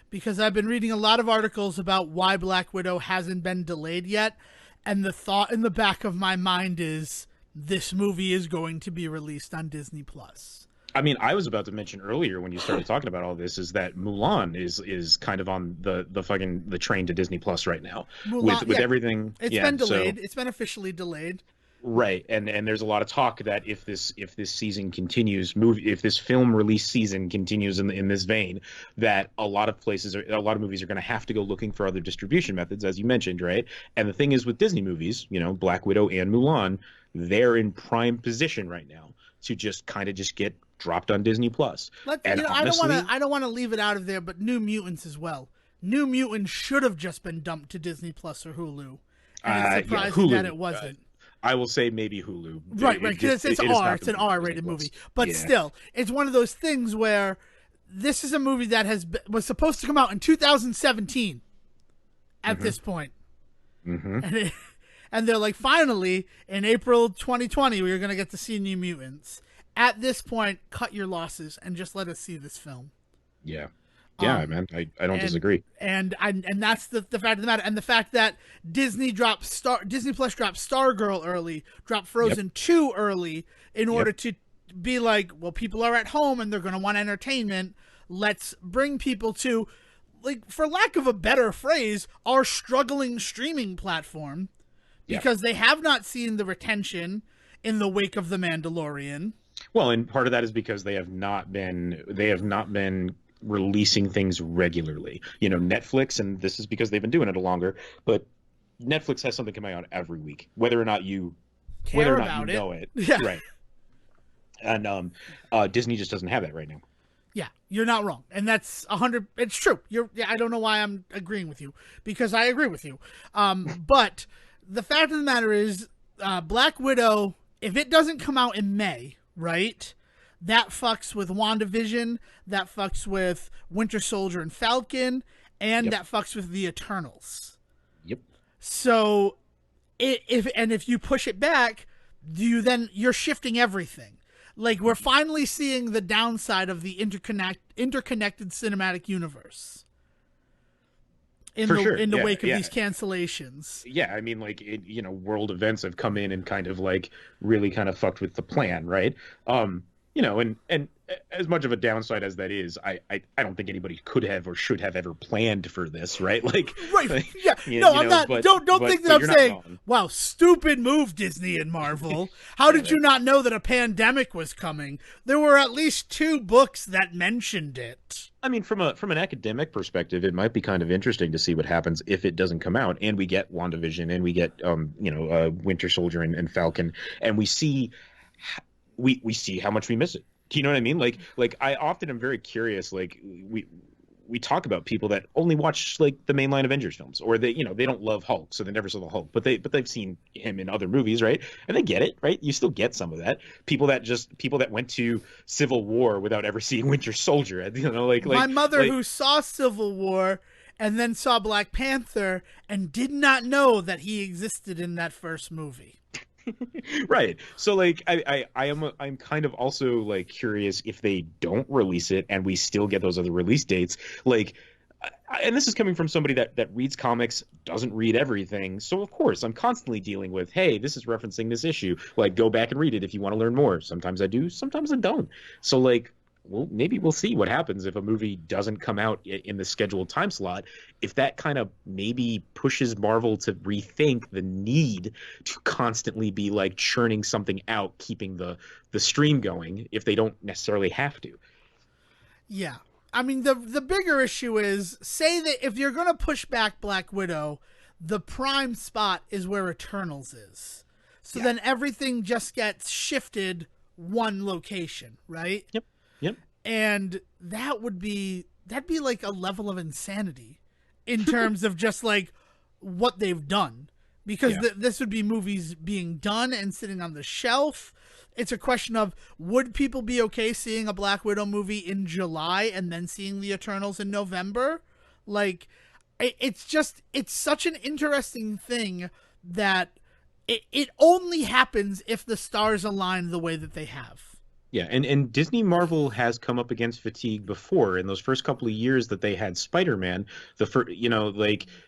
because I've been reading a lot of articles about why Black Widow hasn't been delayed yet, and the thought in the back of my mind is this movie is going to be released on Disney Plus. I mean, I was about to mention earlier when you started talking about all this is that Mulan is kind of on the train to Disney Plus right now. Mulan, with yeah. everything. It's been delayed. It's been officially delayed. Right, and there's a lot of talk that if this season continues, if this film release season continues in this vein, that a lot of movies are going to have to go looking for other distribution methods, as you mentioned, right? And the thing is with Disney movies, Black Widow and Mulan, they're in prime position right now to just get dropped on Disney Plus. And honestly, I don't want to leave it out of there, but New Mutants as well. New Mutants should have just been dumped to Disney Plus or Hulu, and it's surprising Hulu, that it wasn't. I will say maybe Hulu. Right, because it's R. It's an R-rated movie, but still, it's one of those things where this is a movie that was supposed to come out in 2017 at this point, And they're like, finally, in April 2020, we're going to get to see New Mutants. At this point, cut your losses and just let us see this film. Yeah. Yeah, man, I don't disagree. And that's the fact of the matter. And the fact that Disney Plus dropped Stargirl early, dropped Frozen 2 early in order to be like, well, people are at home and they're going to want entertainment. Let's bring people to, like, for lack of a better phrase, our struggling streaming platform, because they have not seen the retention in the wake of The Mandalorian. Well, and part of that is because they have not been releasing things regularly. You know, Netflix, and this is because they've been doing it a longer, but Netflix has something coming out every week, whether or not you know it. Yeah. Right. And Disney just doesn't have that right now. Yeah, you're not wrong. And that's 100. It's true. I don't know why I'm agreeing with you, because I agree with you. But the fact of the matter is, Black Widow, if it doesn't come out in May, right, that fucks with WandaVision, that fucks with Winter Soldier and Falcon, and that fucks with the Eternals. Yep. So, if you push it back, you're shifting everything. Like, we're finally seeing the downside of the interconnected cinematic universe in the wake of these cancellations. Yeah, I mean, like, world events have come in and kind of like really kind of fucked with the plan, right? And as much of a downside as that is, I don't think anybody could have or should have ever planned for this, right? Like, right? Like, yeah, I'm not. Don't think that I'm saying, wow, stupid move, Disney and Marvel. How did you not know that a pandemic was coming? There were at least 2 books that mentioned it. I mean, from an academic perspective, it might be kind of interesting to see what happens if it doesn't come out, and we get WandaVision, and we get Winter Soldier and Falcon, and we see how much we miss it. Do you know what I mean? Like I often am very curious. Like we talk about people that only watch like the mainline Avengers films, or they don't love Hulk, so they never saw the Hulk, but they've seen him in other movies, right? And they get it, right? You still get some of that. People that went to Civil War without ever seeing Winter Soldier, my mother, who saw Civil War and then saw Black Panther and did not know that he existed in that first movie. Right. So like I'm kind of also like curious if they don't release it and we still get those other release dates. Like, and this is coming from somebody that reads comics, doesn't read everything. So of course I'm constantly dealing with, hey, this is referencing this issue. Like, go back and read it if you want to learn more. Sometimes I do, sometimes I don't. So like, well, maybe we'll see what happens if a movie doesn't come out in the scheduled time slot. If that kind of maybe pushes Marvel to rethink the need to constantly be like churning something out, keeping the stream going, if they don't necessarily have to. Yeah. I mean, the bigger issue is, say that if you're going to push back Black Widow, the prime spot is where Eternals is. So then everything just gets shifted one location, right? Yep. And that'd be like a level of insanity in terms of just like what they've done, because this would be movies being done and sitting on the shelf. It's a question of, would people be okay seeing a Black Widow movie in July and then seeing the Eternals in November? Like, it's such an interesting thing that it only happens if the stars align the way that they have. Yeah, and Disney Marvel has come up against fatigue before. In those first couple of years that they had Spider-Man,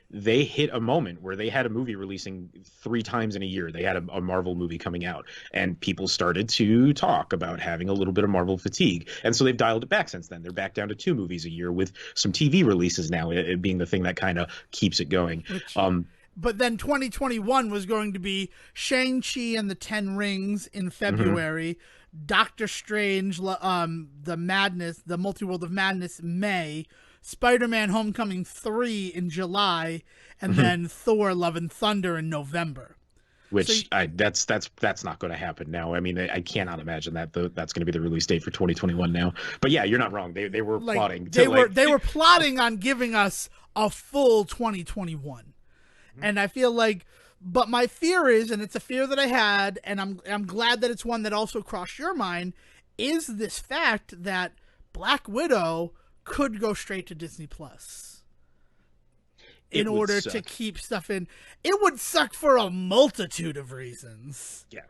they hit a moment where they had a movie releasing 3 times in a year. They had a Marvel movie coming out, and people started to talk about having a little bit of Marvel fatigue. And so they've dialed it back since then. They're back down to 2 movies a year, with some TV releases now, it being the thing that kind of keeps it going. But then 2021 was going to be Shang-Chi and the 10 Rings in February, Doctor Strange, the Multiworld of Madness in May, Spider-Man Homecoming 3 in July, and then Thor Love and Thunder in November. Which that's not going to happen now. I mean, I cannot imagine that's going to be the release date for 2021 now. But yeah, you're not wrong. They were plotting. They were plotting on giving us a full 2021. And I feel like, but my fear is, and it's a fear that I had, and I'm glad that it's one that also crossed your mind, is this fact that Black Widow could go straight to Disney Plus. in order to keep stuff in. It would suck for a multitude of reasons. Yeah.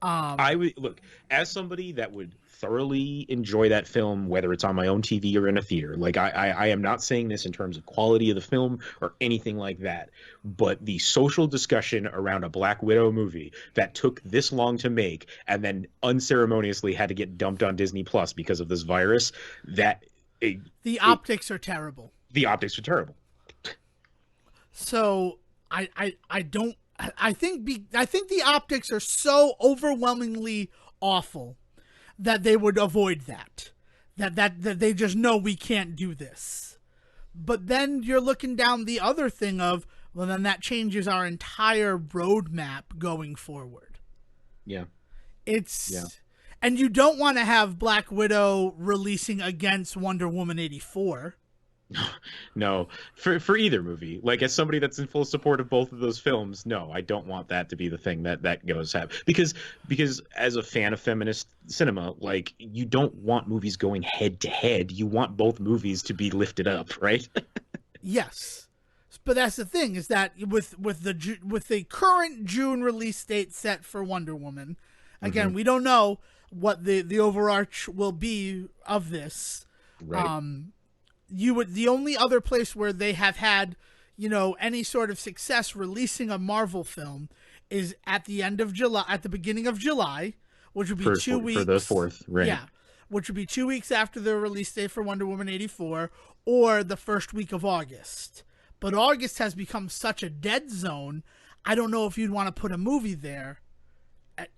I would look, as somebody that would thoroughly enjoy that film, whether it's on my own TV or in a theater. Like I am not saying this in terms of quality of the film or anything like that, but the social discussion around a Black Widow movie that took this long to make and then unceremoniously had to get dumped on Disney Plus because of this virus, the optics are terrible. The optics are terrible. So I think the optics are so overwhelmingly awful that they would avoid that. That they just know we can't do this. But then you're looking down the other thing of, well, then that changes our entire roadmap going forward. Yeah. And you don't want to have Black Widow releasing against Wonder Woman 84. No, for either movie. Like, as somebody that's in full support of both of those films, no, I don't want that to be the thing that goes have, because as a fan of feminist cinema, like, you don't want movies going head to head. You want both movies to be lifted up, right? Yes, but that's the thing, is that with the current June release date set for Wonder Woman, again, we don't know what the overarch will be of this. Right. The only other place where they have had, any sort of success releasing a Marvel film is at the end of July, at the beginning of July, which would be 2 weeks for the 4th, right? Yeah, which would be 2 weeks after the release date for Wonder Woman 84, or the first week of August. But August has become such a dead zone. I don't know if you'd want to put a movie there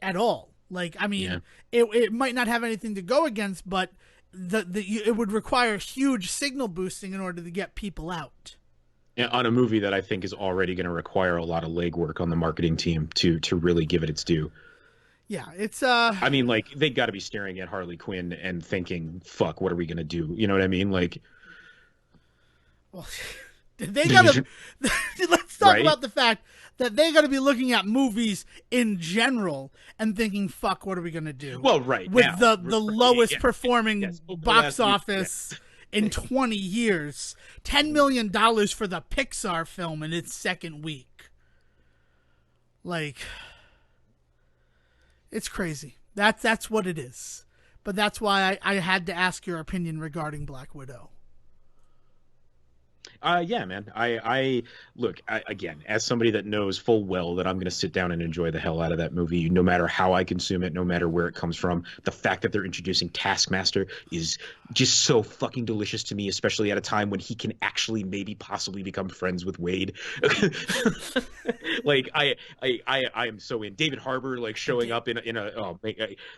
at all. Like, I mean, it might not have anything to go against, but it would require huge signal boosting in order to get people out. On a movie that I think is already going to require a lot of legwork on the marketing team to really give it its due. Yeah, it's I mean, like, they got to be staring at Harley Quinn and thinking, "Fuck, what are we going to do?" You know what I mean? Like, well, they got to. Let's talk about the fact that they got to be looking at movies in general and thinking, "Fuck, what are we gonna do?" Well, right with now, the lowest performing box office in in 20 years, $10 million for the Pixar film in its second week. Like, it's crazy. That's what it is. But that's why I had to ask your opinion regarding Black Widow. Yeah, man. I look, again, as somebody that knows full well that I'm going to sit down and enjoy the hell out of that movie, no matter how I consume it, no matter where it comes from. The fact that they're introducing Taskmaster is just so fucking delicious to me, especially at a time when he can actually maybe possibly become friends with Wade. Like, I am so in. David Harbour, like, showing up in a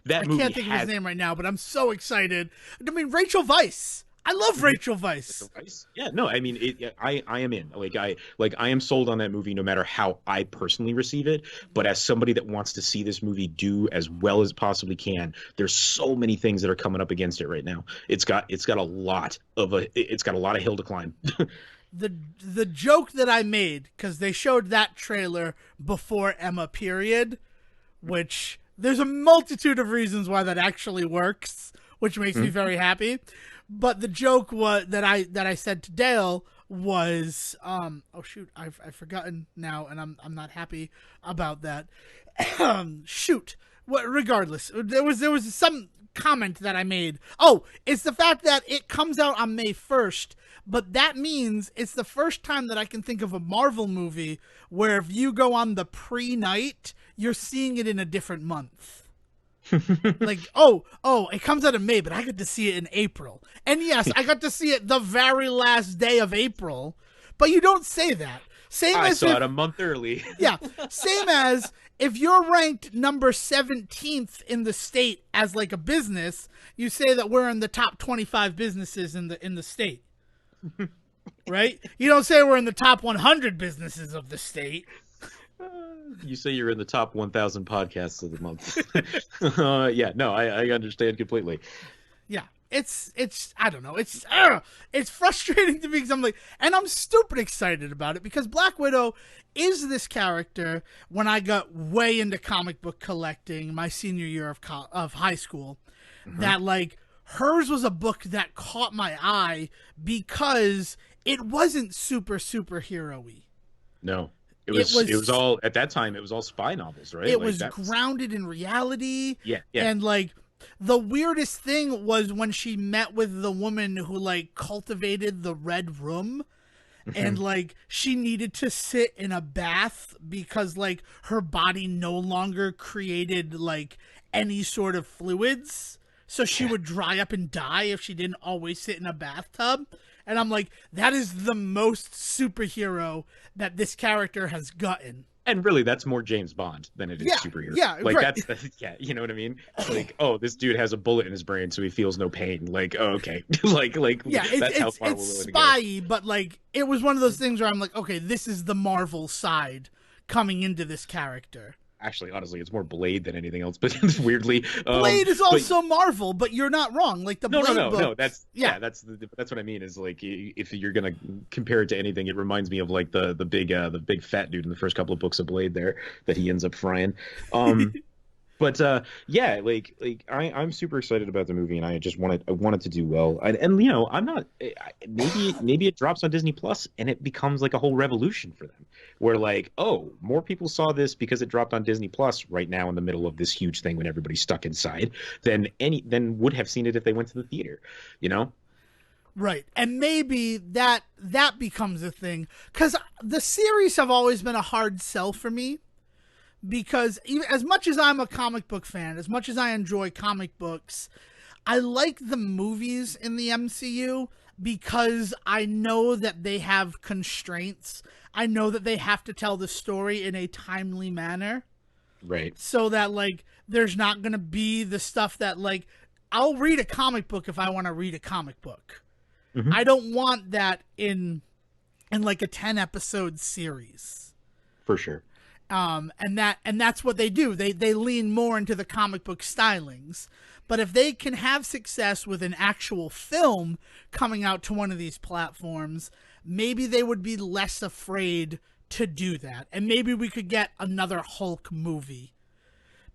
that movie. I can't think of his name right now, but I'm so excited. I mean, Rachel Weisz. I love Rachel Weisz. Yeah, no, I mean, I am in. I am sold on that movie, no matter how I personally receive it. But as somebody that wants to see this movie do as well as it possibly can, there's so many things that are coming up against it right now. It's got a lot of hill to climb. The joke that I made, because they showed that trailer before Emma period, which there's a multitude of reasons why that actually works, which makes me very happy. But the joke that I said to Dale was, oh shoot, I've forgotten now, and I'm not happy about that. Shoot, regardless, there was some comment that I made. Oh, it's the fact that it comes out on May 1st, but that means it's the first time that I can think of a Marvel movie where if you go on the pre-night, you're seeing it in a different month. Like, oh, it comes out in May, but I got to see it in April. And yes, I got to see it the very last day of April, but you don't say that. I saw it a month early. Yeah, same as if you're ranked number 17th in the state as like a business, you say that we're in the top 25 businesses in the state. Right? You don't say we're in the top 100 businesses of the state. You say you're in the top 1,000 podcasts of the month. Yeah, no, I understand completely. Yeah, it's I don't know. It's frustrating to me because I'm like, and I'm stupid excited about it because Black Widow is this character. When I got way into comic book collecting my senior year of high school, that like hers was a book that caught my eye because it wasn't superhero-y. No. It was was all at that time. It was all spy novels, right? it Like was that's grounded in reality. yeah, yeah. And like the weirdest thing was when she met with the woman who like cultivated the red room, and like she needed to sit in a bath because like her body no longer created like any sort of fluids, so she would dry up and die if she didn't always sit in a bathtub. And I'm like, that is the most superhero that this character has gotten. And really, that's more James Bond than it is Yeah, superhero. yeah, Like right. yeah, you know what I mean? Like, oh, this dude has a bullet in his brain, so he feels no pain. Like, oh, okay, like Yeah, that's how far we're it's willing to go. spy-y, but like it was one of those things where I'm like, okay, this is the Marvel side coming into this character. Actually, honestly, it's more Blade than anything else. But weirdly, Blade is but also Marvel, but you're not wrong. Like the Blade no. book, That's yeah. that's what I mean. Is like if you're gonna compare it to anything, it reminds me of like the big fat dude in the first couple of books of Blade there that he ends up frying. But yeah, I'm super excited about the movie, and I want it to do well. And you know, I'm not maybe it drops on Disney Plus and it becomes like a whole revolution for them, where like, oh, more people saw this because it dropped on Disney Plus right now in the middle of this huge thing when everybody's stuck inside than would have seen it if they went to the theater, you know? Right. And maybe that becomes a thing, cuz the series have always been a hard sell for me, because even as much as I'm a comic book fan, as much as I enjoy comic books, I like the movies in the MCU because I know that they have constraints. I know that they have to tell the story in a timely manner, Right. so that like there's not going to be the stuff that like I'll read a comic book if I want to read a comic book. Mhm. I don't want that in like a 10 episode series. For sure. And that's what they do. They lean more into the comic book stylings. But if they can have success with an actual film coming out to one of these platforms, maybe they would be less afraid to do that. And maybe we could get another Hulk movie.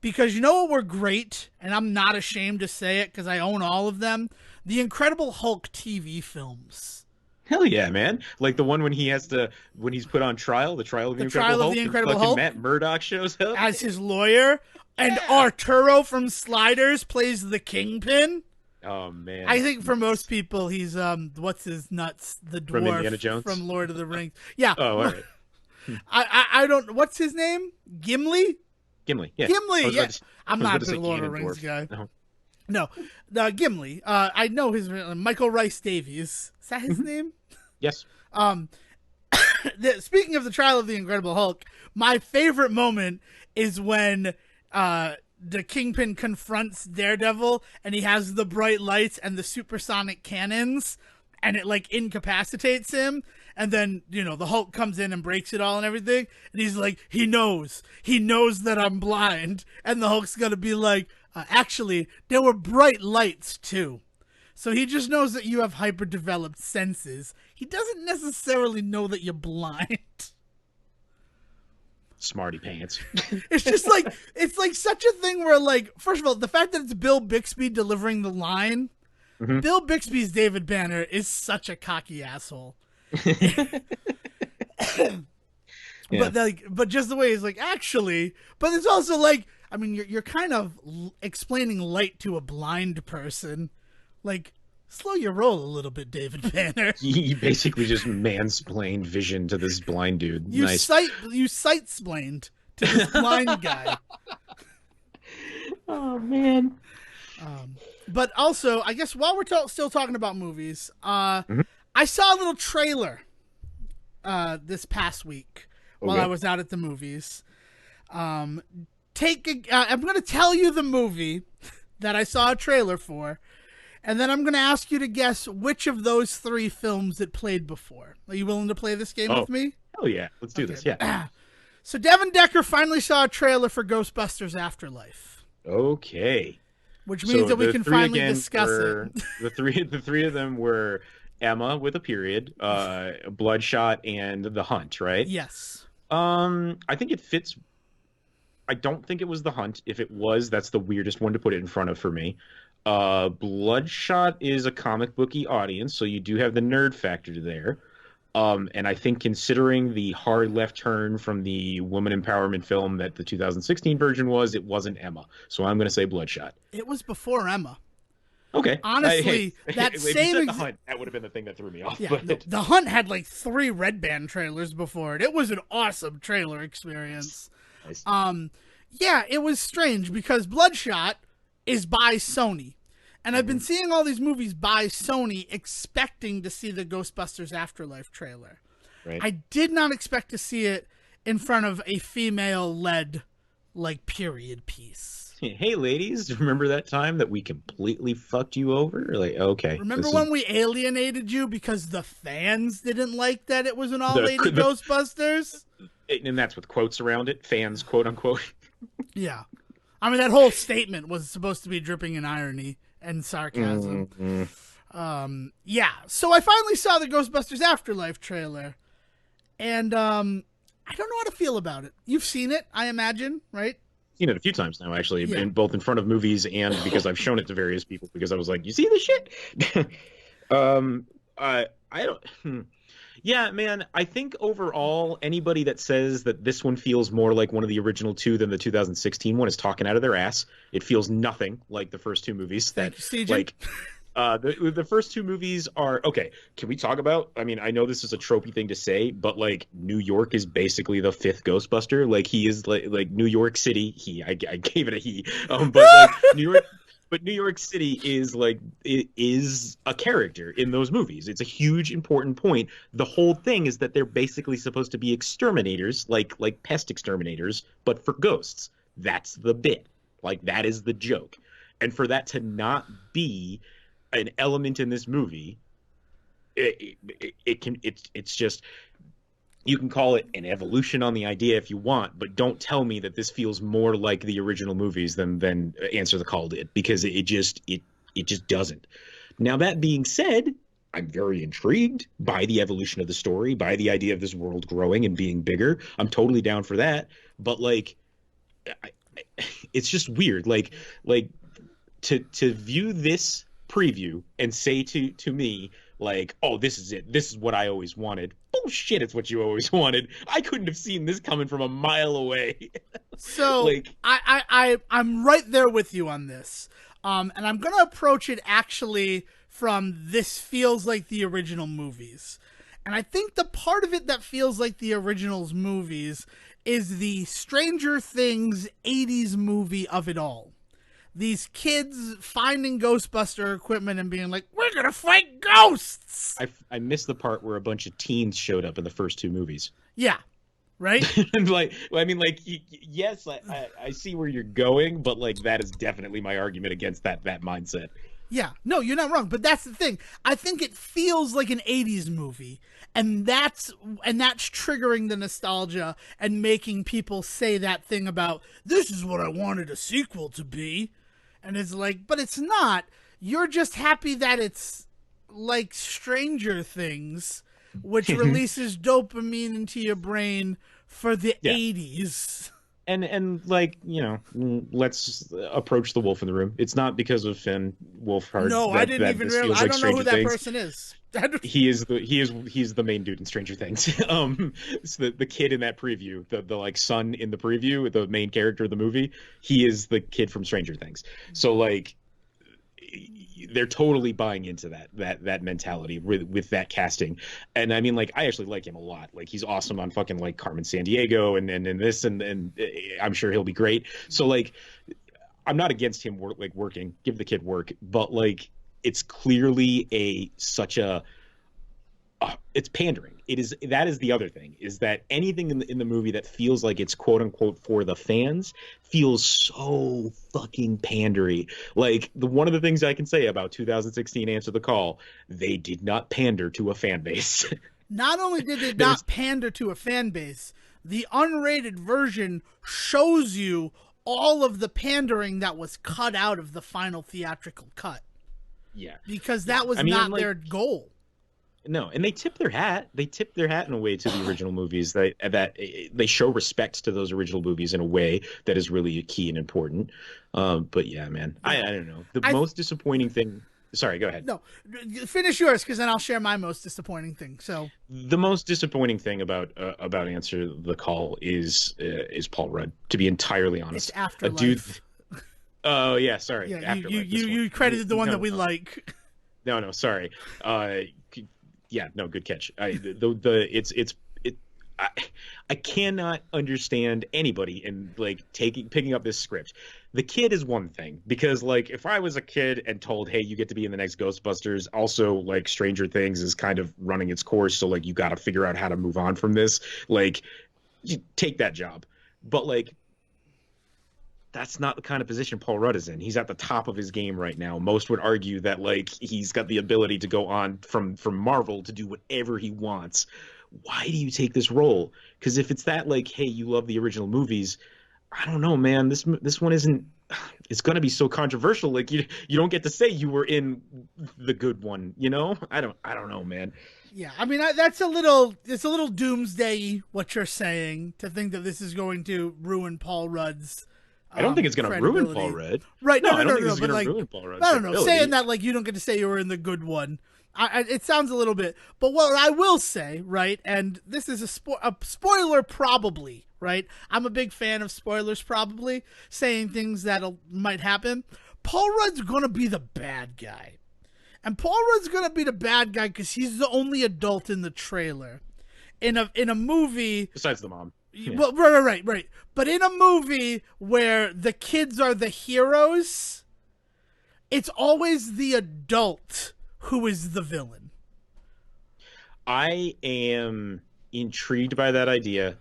Because you know what were great, and I'm not ashamed to say it because I own all of them, the Incredible Hulk TV films. Hell yeah, man! Like the one when he's put on trial, the trial of the Incredible Hulk, and fucking Matt Murdock shows up as his lawyer, and Arturo from Sliders plays the Kingpin. Oh man! I think for most people, he's what's his nuts, the dwarf from Indiana Jones, from Lord of the Rings. Yeah. Oh, all right. I don't. What's his name? Gimli. Gimli. Yeah. Gimli. Yeah. I'm not a big Lord of the Rings guy. No, Gimli. I know his Michael Rice Davies. Is that his name? Yes. Speaking of the trial of the Incredible Hulk, my favorite moment is when the Kingpin confronts Daredevil and he has the bright lights and the supersonic cannons, and it like incapacitates him. And then, you know, the Hulk comes in and breaks it all and everything. And he's like, he knows that I'm blind. And the Hulk's going to be like, actually, there were bright lights too. So he just knows that you have hyper-developed senses. He doesn't necessarily know that you're blind. Smarty pants. It's just like, it's like such a thing where like, first of all, the fact that it's Bill Bixby delivering the line, Bill Bixby's David Banner is such a cocky asshole. Yeah. But just the way he's like, actually, but it's also like, I mean, you're kind of explaining light to a blind person. Like, slow your roll a little bit, David Banner. He basically just mansplained vision to this blind dude. You nice. sight-splained to this blind guy. Oh man. But also, I guess while we're still talking about movies, I saw a little trailer this past week while I was out at the movies. I'm going to tell you the movie that I saw a trailer for, and then I'm going to ask you to guess which of those three films it played before. Are you willing to play this game with me? Hell yeah. Let's do this. Yeah. So Devon Decker finally saw a trailer for Ghostbusters Afterlife. Okay. Which means that we can finally discuss it. The three of them were Emma with a period, Bloodshot, and The Hunt, right? Yes. I think it fits. I don't think it was The Hunt. If it was, that's the weirdest one to put it in front of for me. Bloodshot is a comic booky audience, so you do have the nerd factor there. And I think considering the hard left turn from the woman empowerment film that the 2016 version was, it wasn't Emma. So I'm going to say Bloodshot. It was before Emma. Okay. Hey, Honestly, that if you same said The Hunt, that would have been the thing that threw me off. yeah, But the Hunt had like 3 Red Band trailers before it. It was an awesome trailer experience. nice. Yeah, it was strange because Bloodshot is by Sony. And I've been seeing all these movies by Sony expecting to see the Ghostbusters Afterlife trailer. Right. I did not expect to see it in front of a female-led, like, period piece. Hey, ladies, remember that time that we completely fucked you over? Like, okay. Remember when we alienated you because the fans didn't like that it was an all-lady Ghostbusters? And that's with quotes around it, fans, quote unquote. Yeah. I mean, that whole statement was supposed to be dripping in irony and sarcasm. Yeah. So I finally saw the Ghostbusters Afterlife trailer, and I don't know how to feel about it. You've seen it, I imagine, right? Seen it a few times now, actually, Yeah. both in front of movies and because I've shown it to various people because I was like, "You see this shit?" I don't. Yeah, man. I think overall, anybody that says that this one feels more like one of the original 2 than the 2016 one is talking out of their ass. It feels nothing like the first 2 movies. Thank you, CJ. Like, the first 2 movies are okay. Can we talk about? I mean, I know this is a tropey thing to say, but like New York is basically the 5th Ghostbuster. Like he is like New York City. I gave it a he. But like New York. But New York City is like it is a character in those movies. It's a huge important point. The whole thing is that they're basically supposed to be exterminators, like pest exterminators, but for ghosts. That's the bit. Like that is the joke. And for that to not be an element in this movie, it's just, you can call it an evolution on the idea if you want, but don't tell me that this feels more like the original movies than Answer the Call did, because it just doesn't. Now, that being said, I'm very intrigued by the evolution of the story, by the idea of this world growing and being bigger. I'm totally down for that. But like, it's just weird. Like to view this preview and say to me, like, oh, this is it. This is what I always wanted. Bullshit, it's what you always wanted. I couldn't have seen this coming from a mile away. So like, I'm right there with you on this. And I'm going to approach it actually from this feels like the original movies. And I think the part of it that feels like the originals movies is the Stranger Things 80s movie of it all. These kids finding Ghostbuster equipment and being like, we're going to fight ghosts. I missed the part where a bunch of teens showed up in the first 2 movies. Yeah. Right? Like, I mean, like, yes, I see where you're going, but like, that is definitely my argument against that mindset. Yeah, no, you're not wrong, but that's the thing. I think it feels like an 80s movie, and that's triggering the nostalgia and making people say that thing about, this is what I wanted a sequel to be. And it's like, but it's not. You're just happy that it's like Stranger Things, which releases dopamine into your brain for the 80s. And like, you know, let's approach the wolf in the room. It's not because of Finn Wolfhard. No, I didn't even realize. I don't know who that person is. He's the main dude in Stranger Things. It's the kid in that preview, the like son in the preview, the main character of the movie. He is the kid from Stranger Things. So like, they're totally buying into that mentality with that casting. And I mean, like, I actually like him a lot. Like, he's awesome on fucking like Carmen Sandiego and this and I'm sure he'll be great. So like, I'm not against him working. Give the kid work, but like, it's clearly it's pandering. That is the other thing, is that anything in the movie that feels like it's quote unquote for the fans feels so fucking pandery. Like, one of the things I can say about 2016 Answer the Call, they did not pander to a fan base. Not only did they not pander to a fan base, the unrated version shows you all of the pandering that was cut out of the final theatrical cut. Yeah. Because that was not their goal. No, and they tip their hat. They tip their hat in a way to the original movies. That they show respect to those original movies in a way that is really key and important. But yeah, man, I don't know. The most disappointing thing Sorry, go ahead. No, finish yours because then I'll share my most disappointing thing. So The most disappointing thing about Answer the Call is Paul Rudd. To be entirely it's honest, a dude. Afterlife. Oh yeah, sorry, Yeah, Afterlife. This one. you credited the one that No, we like. no, sorry. Yeah, no, good catch. The it. I, I cannot understand anybody in like picking up this script. The kid is one thing because like if I was a kid and told, hey, you get to be in the next Ghostbusters, also like Stranger Things is kind of running its course, so like you got to figure out how to move on from this. Like, you take that job, but like that's not the kind of position Paul Rudd is in. He's at the top of his game right now. Most would argue that like he's got the ability to go on from Marvel to do whatever he wants. Why do you take this role? Because if it's that like, hey, you love the original movies, I don't know, man. This one isn't. It's gonna be so controversial. Like you don't get to say you were in the good one. You know? I don't know, man. Yeah, I mean that's it's a little doomsday what you're saying to think that this is going to ruin Paul Rudd's. I don't think it's going to ruin Paul credibility. Rudd. Right? No, I don't No. think this is But going like, to ruin Paul Rudd's I don't know. credibility. Saying that like you don't get to say you were in the good one. It sounds a little bit. But what I will say, right, and this is a spoiler probably, right? I'm a big fan of spoilers probably, saying things that might happen. Paul Rudd's going to be the bad guy. And Paul Rudd's going to be the bad guy because he's the only adult in the trailer. In a movie... Besides the mom. Yeah. Well, right. But in a movie where the kids are the heroes, it's always the adult who is the villain. I am intrigued by that idea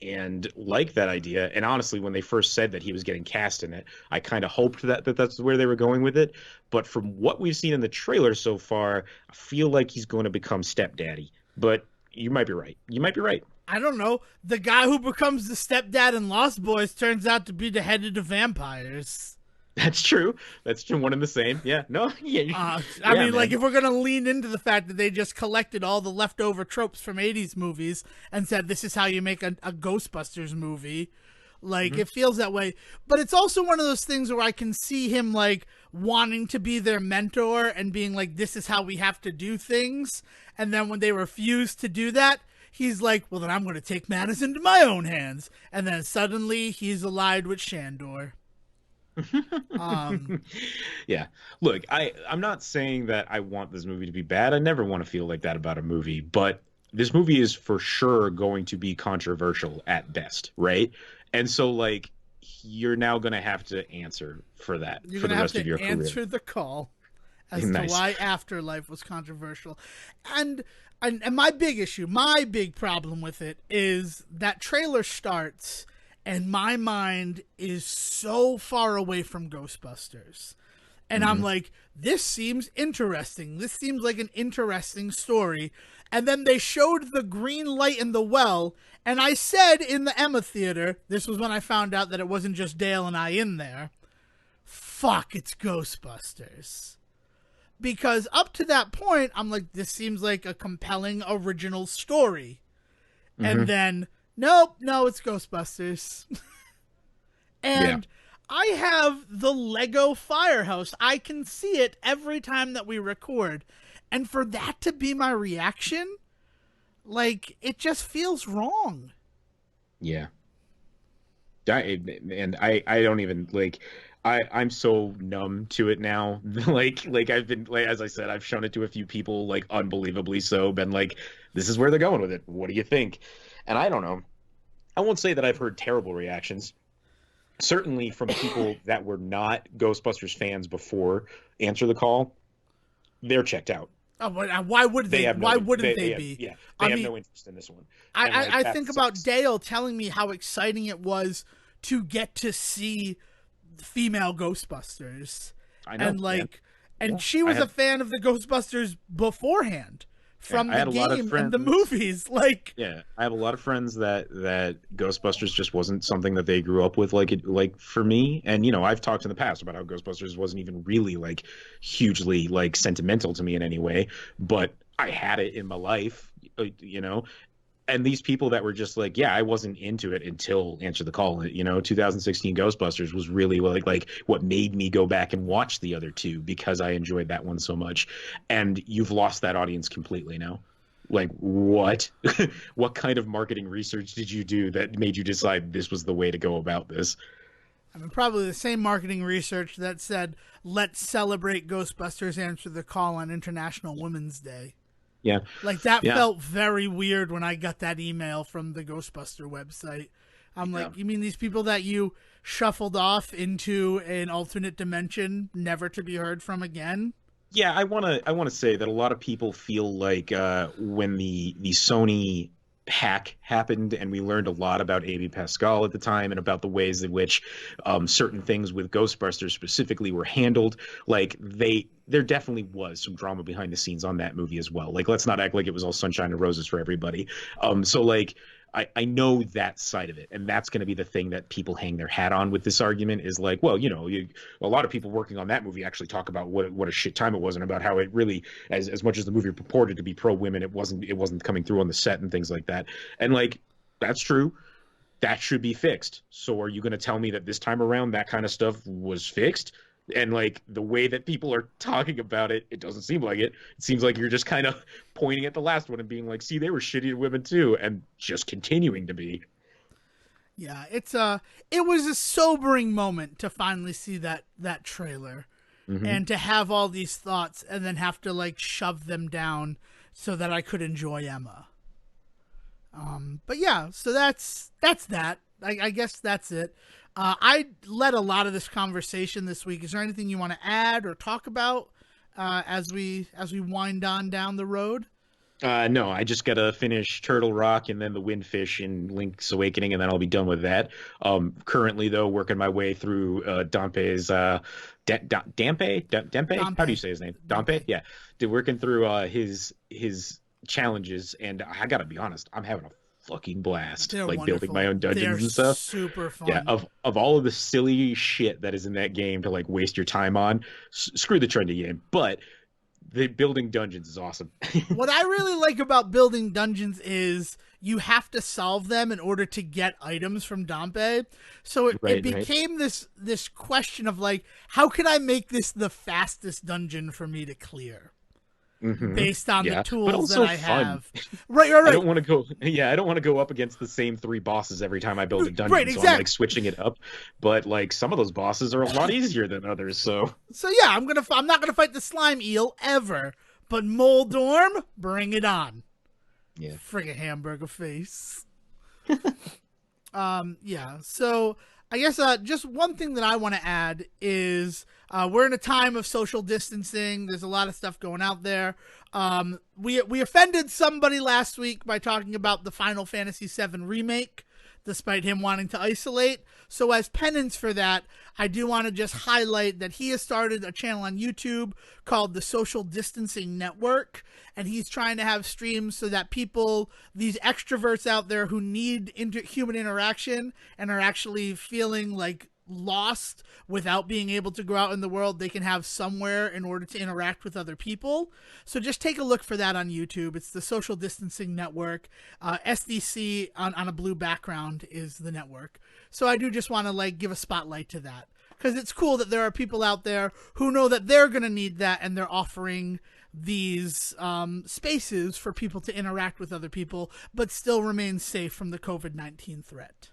and like that idea. And honestly, when they first said that he was getting cast in it, I kind of hoped that that's where they were going with it. But from what we've seen in the trailer so far, I feel like he's going to become stepdaddy. But you might be right. You might be right. I don't know. The guy who becomes the stepdad in Lost Boys turns out to be the head of the vampires. That's true. That's true. One and the same. Yeah. No. Yeah. I mean, like, if we're going to lean into the fact that they just collected all the leftover tropes from 80s movies and said, this is how you make a Ghostbusters movie, like, it feels that way. But it's also one of those things where I can see him, like, wanting to be their mentor and being like, this is how we have to do things. And then when they refuse to do that, he's like, well, then I'm going to take matters into my own hands. And then suddenly he's allied with Shandor. Yeah. Look, I'm not saying that I want this movie to be bad. I never want to feel like that about a movie. But this movie is for sure going to be controversial at best, right? And so, like, you're now going to have to answer for that for the rest of your career. You're going to have to answer the call as to why Afterlife was controversial. And my big issue, my big problem with it is that trailer starts and my mind is so far away from Ghostbusters. And I'm like, this seems interesting. This seems like an interesting story. And then they showed the green light in the well. And I said in the Emma Theater, this was when I found out that it wasn't just Dale and I in there, fuck, it's Ghostbusters. Because up to that point, I'm like, this seems like a compelling original story. And then, nope, no, it's Ghostbusters. And I have the Lego Firehouse. I can see it every time that we record. And for that to be my reaction, like, it just feels wrong. Yeah. I don't even, like... I'm so numb to it now. like I've been, like, as I said, I've shown it to a few people, like, unbelievably so, been like, this is where they're going with it. What do you think? And I don't know. I won't say that I've heard terrible reactions. Certainly from people that were not Ghostbusters fans before Answer the Call, they're checked out. Oh, why would they? Why wouldn't they be? Yeah, they have no interest in this one. I think about Dale telling me how exciting it was to get to see female Ghostbusters. I know, and like, and she was a fan of the Ghostbusters beforehand from the game and the movies. Like, yeah, I have a lot of friends that Ghostbusters just wasn't something that they grew up with. Like for me, and you know, I've talked in the past about how Ghostbusters wasn't even really like hugely like sentimental to me in any way, but I had it in my life, you know. And these people that were just like, yeah, I wasn't into it until Answer the Call. 2016 Ghostbusters was really like what made me go back and watch the other two because I enjoyed that one so much. And you've lost that audience completely now. Like, what? What kind of marketing research did you do that made you decide this was the way to go about this? I mean, probably the same marketing research that said, let's celebrate Ghostbusters Answer the Call on International Women's Day. Yeah. Like, that Yeah. felt very weird when I got that email from the Ghostbuster website. I'm like, you mean these people that you shuffled off into an alternate dimension, never to be heard from again? Yeah, I want to say that a lot of people feel like when the Sony hack happened, and we learned a lot about Amy Pascal at the time and about the ways in which certain things with Ghostbusters specifically were handled. Like there definitely was some drama behind the scenes on that movie as well. Like, let's not act like it was all sunshine and roses for everybody. So like, I know that side of it, and that's going to be the thing that people hang their hat on with this argument is like, well, a lot of people working on that movie actually talk about what a shit time it was and about how it really, as much as the movie purported to be pro women, it wasn't coming through on the set and things like that. And like, that's true. That should be fixed. So are you going to tell me that this time around that kind of stuff was fixed? And like the way that people are talking about it, it doesn't seem like it. It seems like you're just kind of pointing at the last one and being like, see, they were shitty to women too, and just continuing to be. Yeah, it was a sobering moment to finally see that trailer and to have all these thoughts and then have to like shove them down so that I could enjoy Emma. But yeah, so that's that. I guess that's it. I led a lot of this conversation this week. Is there anything you want to add or talk about as we wind on down the road? No, I just gotta finish Turtle Rock and then the Windfish and Link's Awakening, and then I'll be done with that. Currently, though, working my way through Dampe's Dampe? How do you say his name? Dampe? Yeah, working through his challenges, and I gotta be honest, I'm having a fucking blast. They're like wonderful. Building my own dungeons They're and stuff. Super fun. Yeah, of all of the silly shit that is in that game to like waste your time on, screw the trendy game. But the building dungeons is awesome. What I really like about building dungeons is you have to solve them in order to get items from Dampe. So it became this question of like, how can I make this the fastest dungeon for me to clear? Based on the tools that I have. Right. I don't want to go up against the same 3 bosses every time I build a dungeon. Right, exactly. So I'm like switching it up. But like some of those bosses are a lot easier than others. So yeah, I'm not gonna fight the slime eel ever. But Moldorm, bring it on. Yeah. Friggin' hamburger face. Yeah. So I guess just one thing that I want to add is we're in a time of social distancing. There's a lot of stuff going out there. We offended somebody last week by talking about the Final Fantasy VII remake, despite him wanting to isolate. So as penance for that, I do want to just highlight that he has started a channel on YouTube called the Social Distancing Network, and he's trying to have streams so that people, these extroverts out there who need human interaction and are actually feeling like lost without being able to go out in the world, they can have somewhere in order to interact with other people. So just take a look for that on YouTube. It's the Social Distancing Network. SDC on a blue background is the network. So I do just want to like give a spotlight to that, because it's cool that there are people out there who know that they're going to need that, and they're offering these spaces for people to interact with other people but still remain safe from the COVID-19 threat.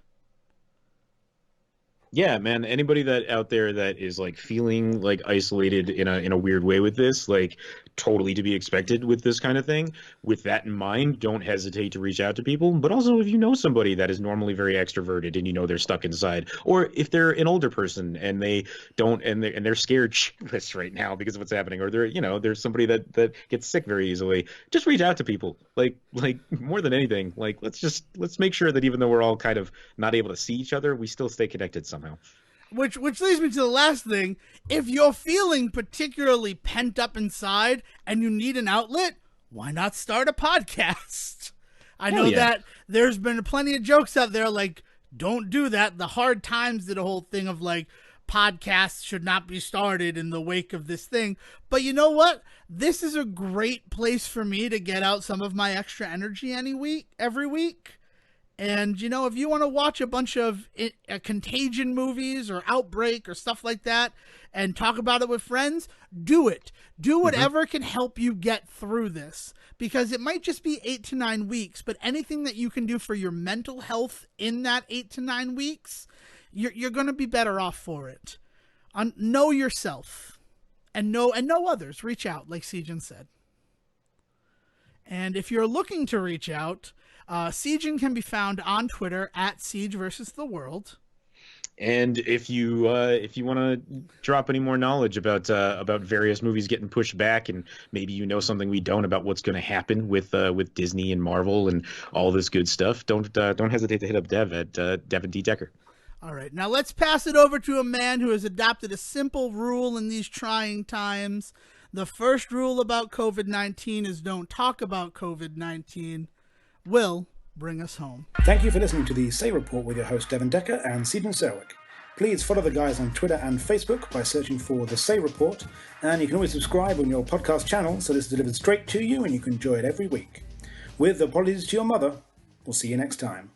yeah, man, anybody that out there that is like feeling like isolated in a weird way with this, like totally to be expected with this kind of thing, with that in mind, don't hesitate to reach out to people. But also, if you know somebody that is normally very extroverted and you know they're stuck inside, or if they're an older person and they don't and they're scared shitless right now because of what's happening, or there's somebody that gets sick very easily, just reach out to people. Like more than anything, like let's make sure that even though we're all kind of not able to see each other, we still stay connected somehow. Which leads me to the last thing. If you're feeling particularly pent up inside and you need an outlet, why not start a podcast? I know that there's been plenty of jokes out there like, don't do that. The Hard Times did a whole thing of like, podcasts should not be started in the wake of this thing. But you know what? This is a great place for me to get out some of my extra energy every week. And, you know, if you want to watch a bunch of Contagion movies or Outbreak or stuff like that and talk about it with friends, do it. Do whatever can help you get through this. Because it might just be 8 to 9 weeks, but anything that you can do for your mental health in that 8 to 9 weeks, you're going to be better off for it. Know yourself and know others. Reach out, like Sejin said. And if you're looking to reach out, Sejin can be found on Twitter at Siege versus the World. And if you want to drop any more knowledge about various movies getting pushed back, and maybe you know something we don't about what's going to happen with Disney and Marvel and all this good stuff, don't hesitate to hit up Dev at Devon D. Decker. All right, now let's pass it over to a man who has adopted a simple rule in these trying times. The first rule about COVID-19 is don't talk about COVID-19. Will bring us home. Thank you for listening to the Say Report with your host Devon Decker and Sejin Serwick. Please follow the guys on Twitter and Facebook by searching for The Say Report, and you can always subscribe on your podcast channel so this is delivered straight to you and you can enjoy it every week. With apologies to your mother, we'll see you next time.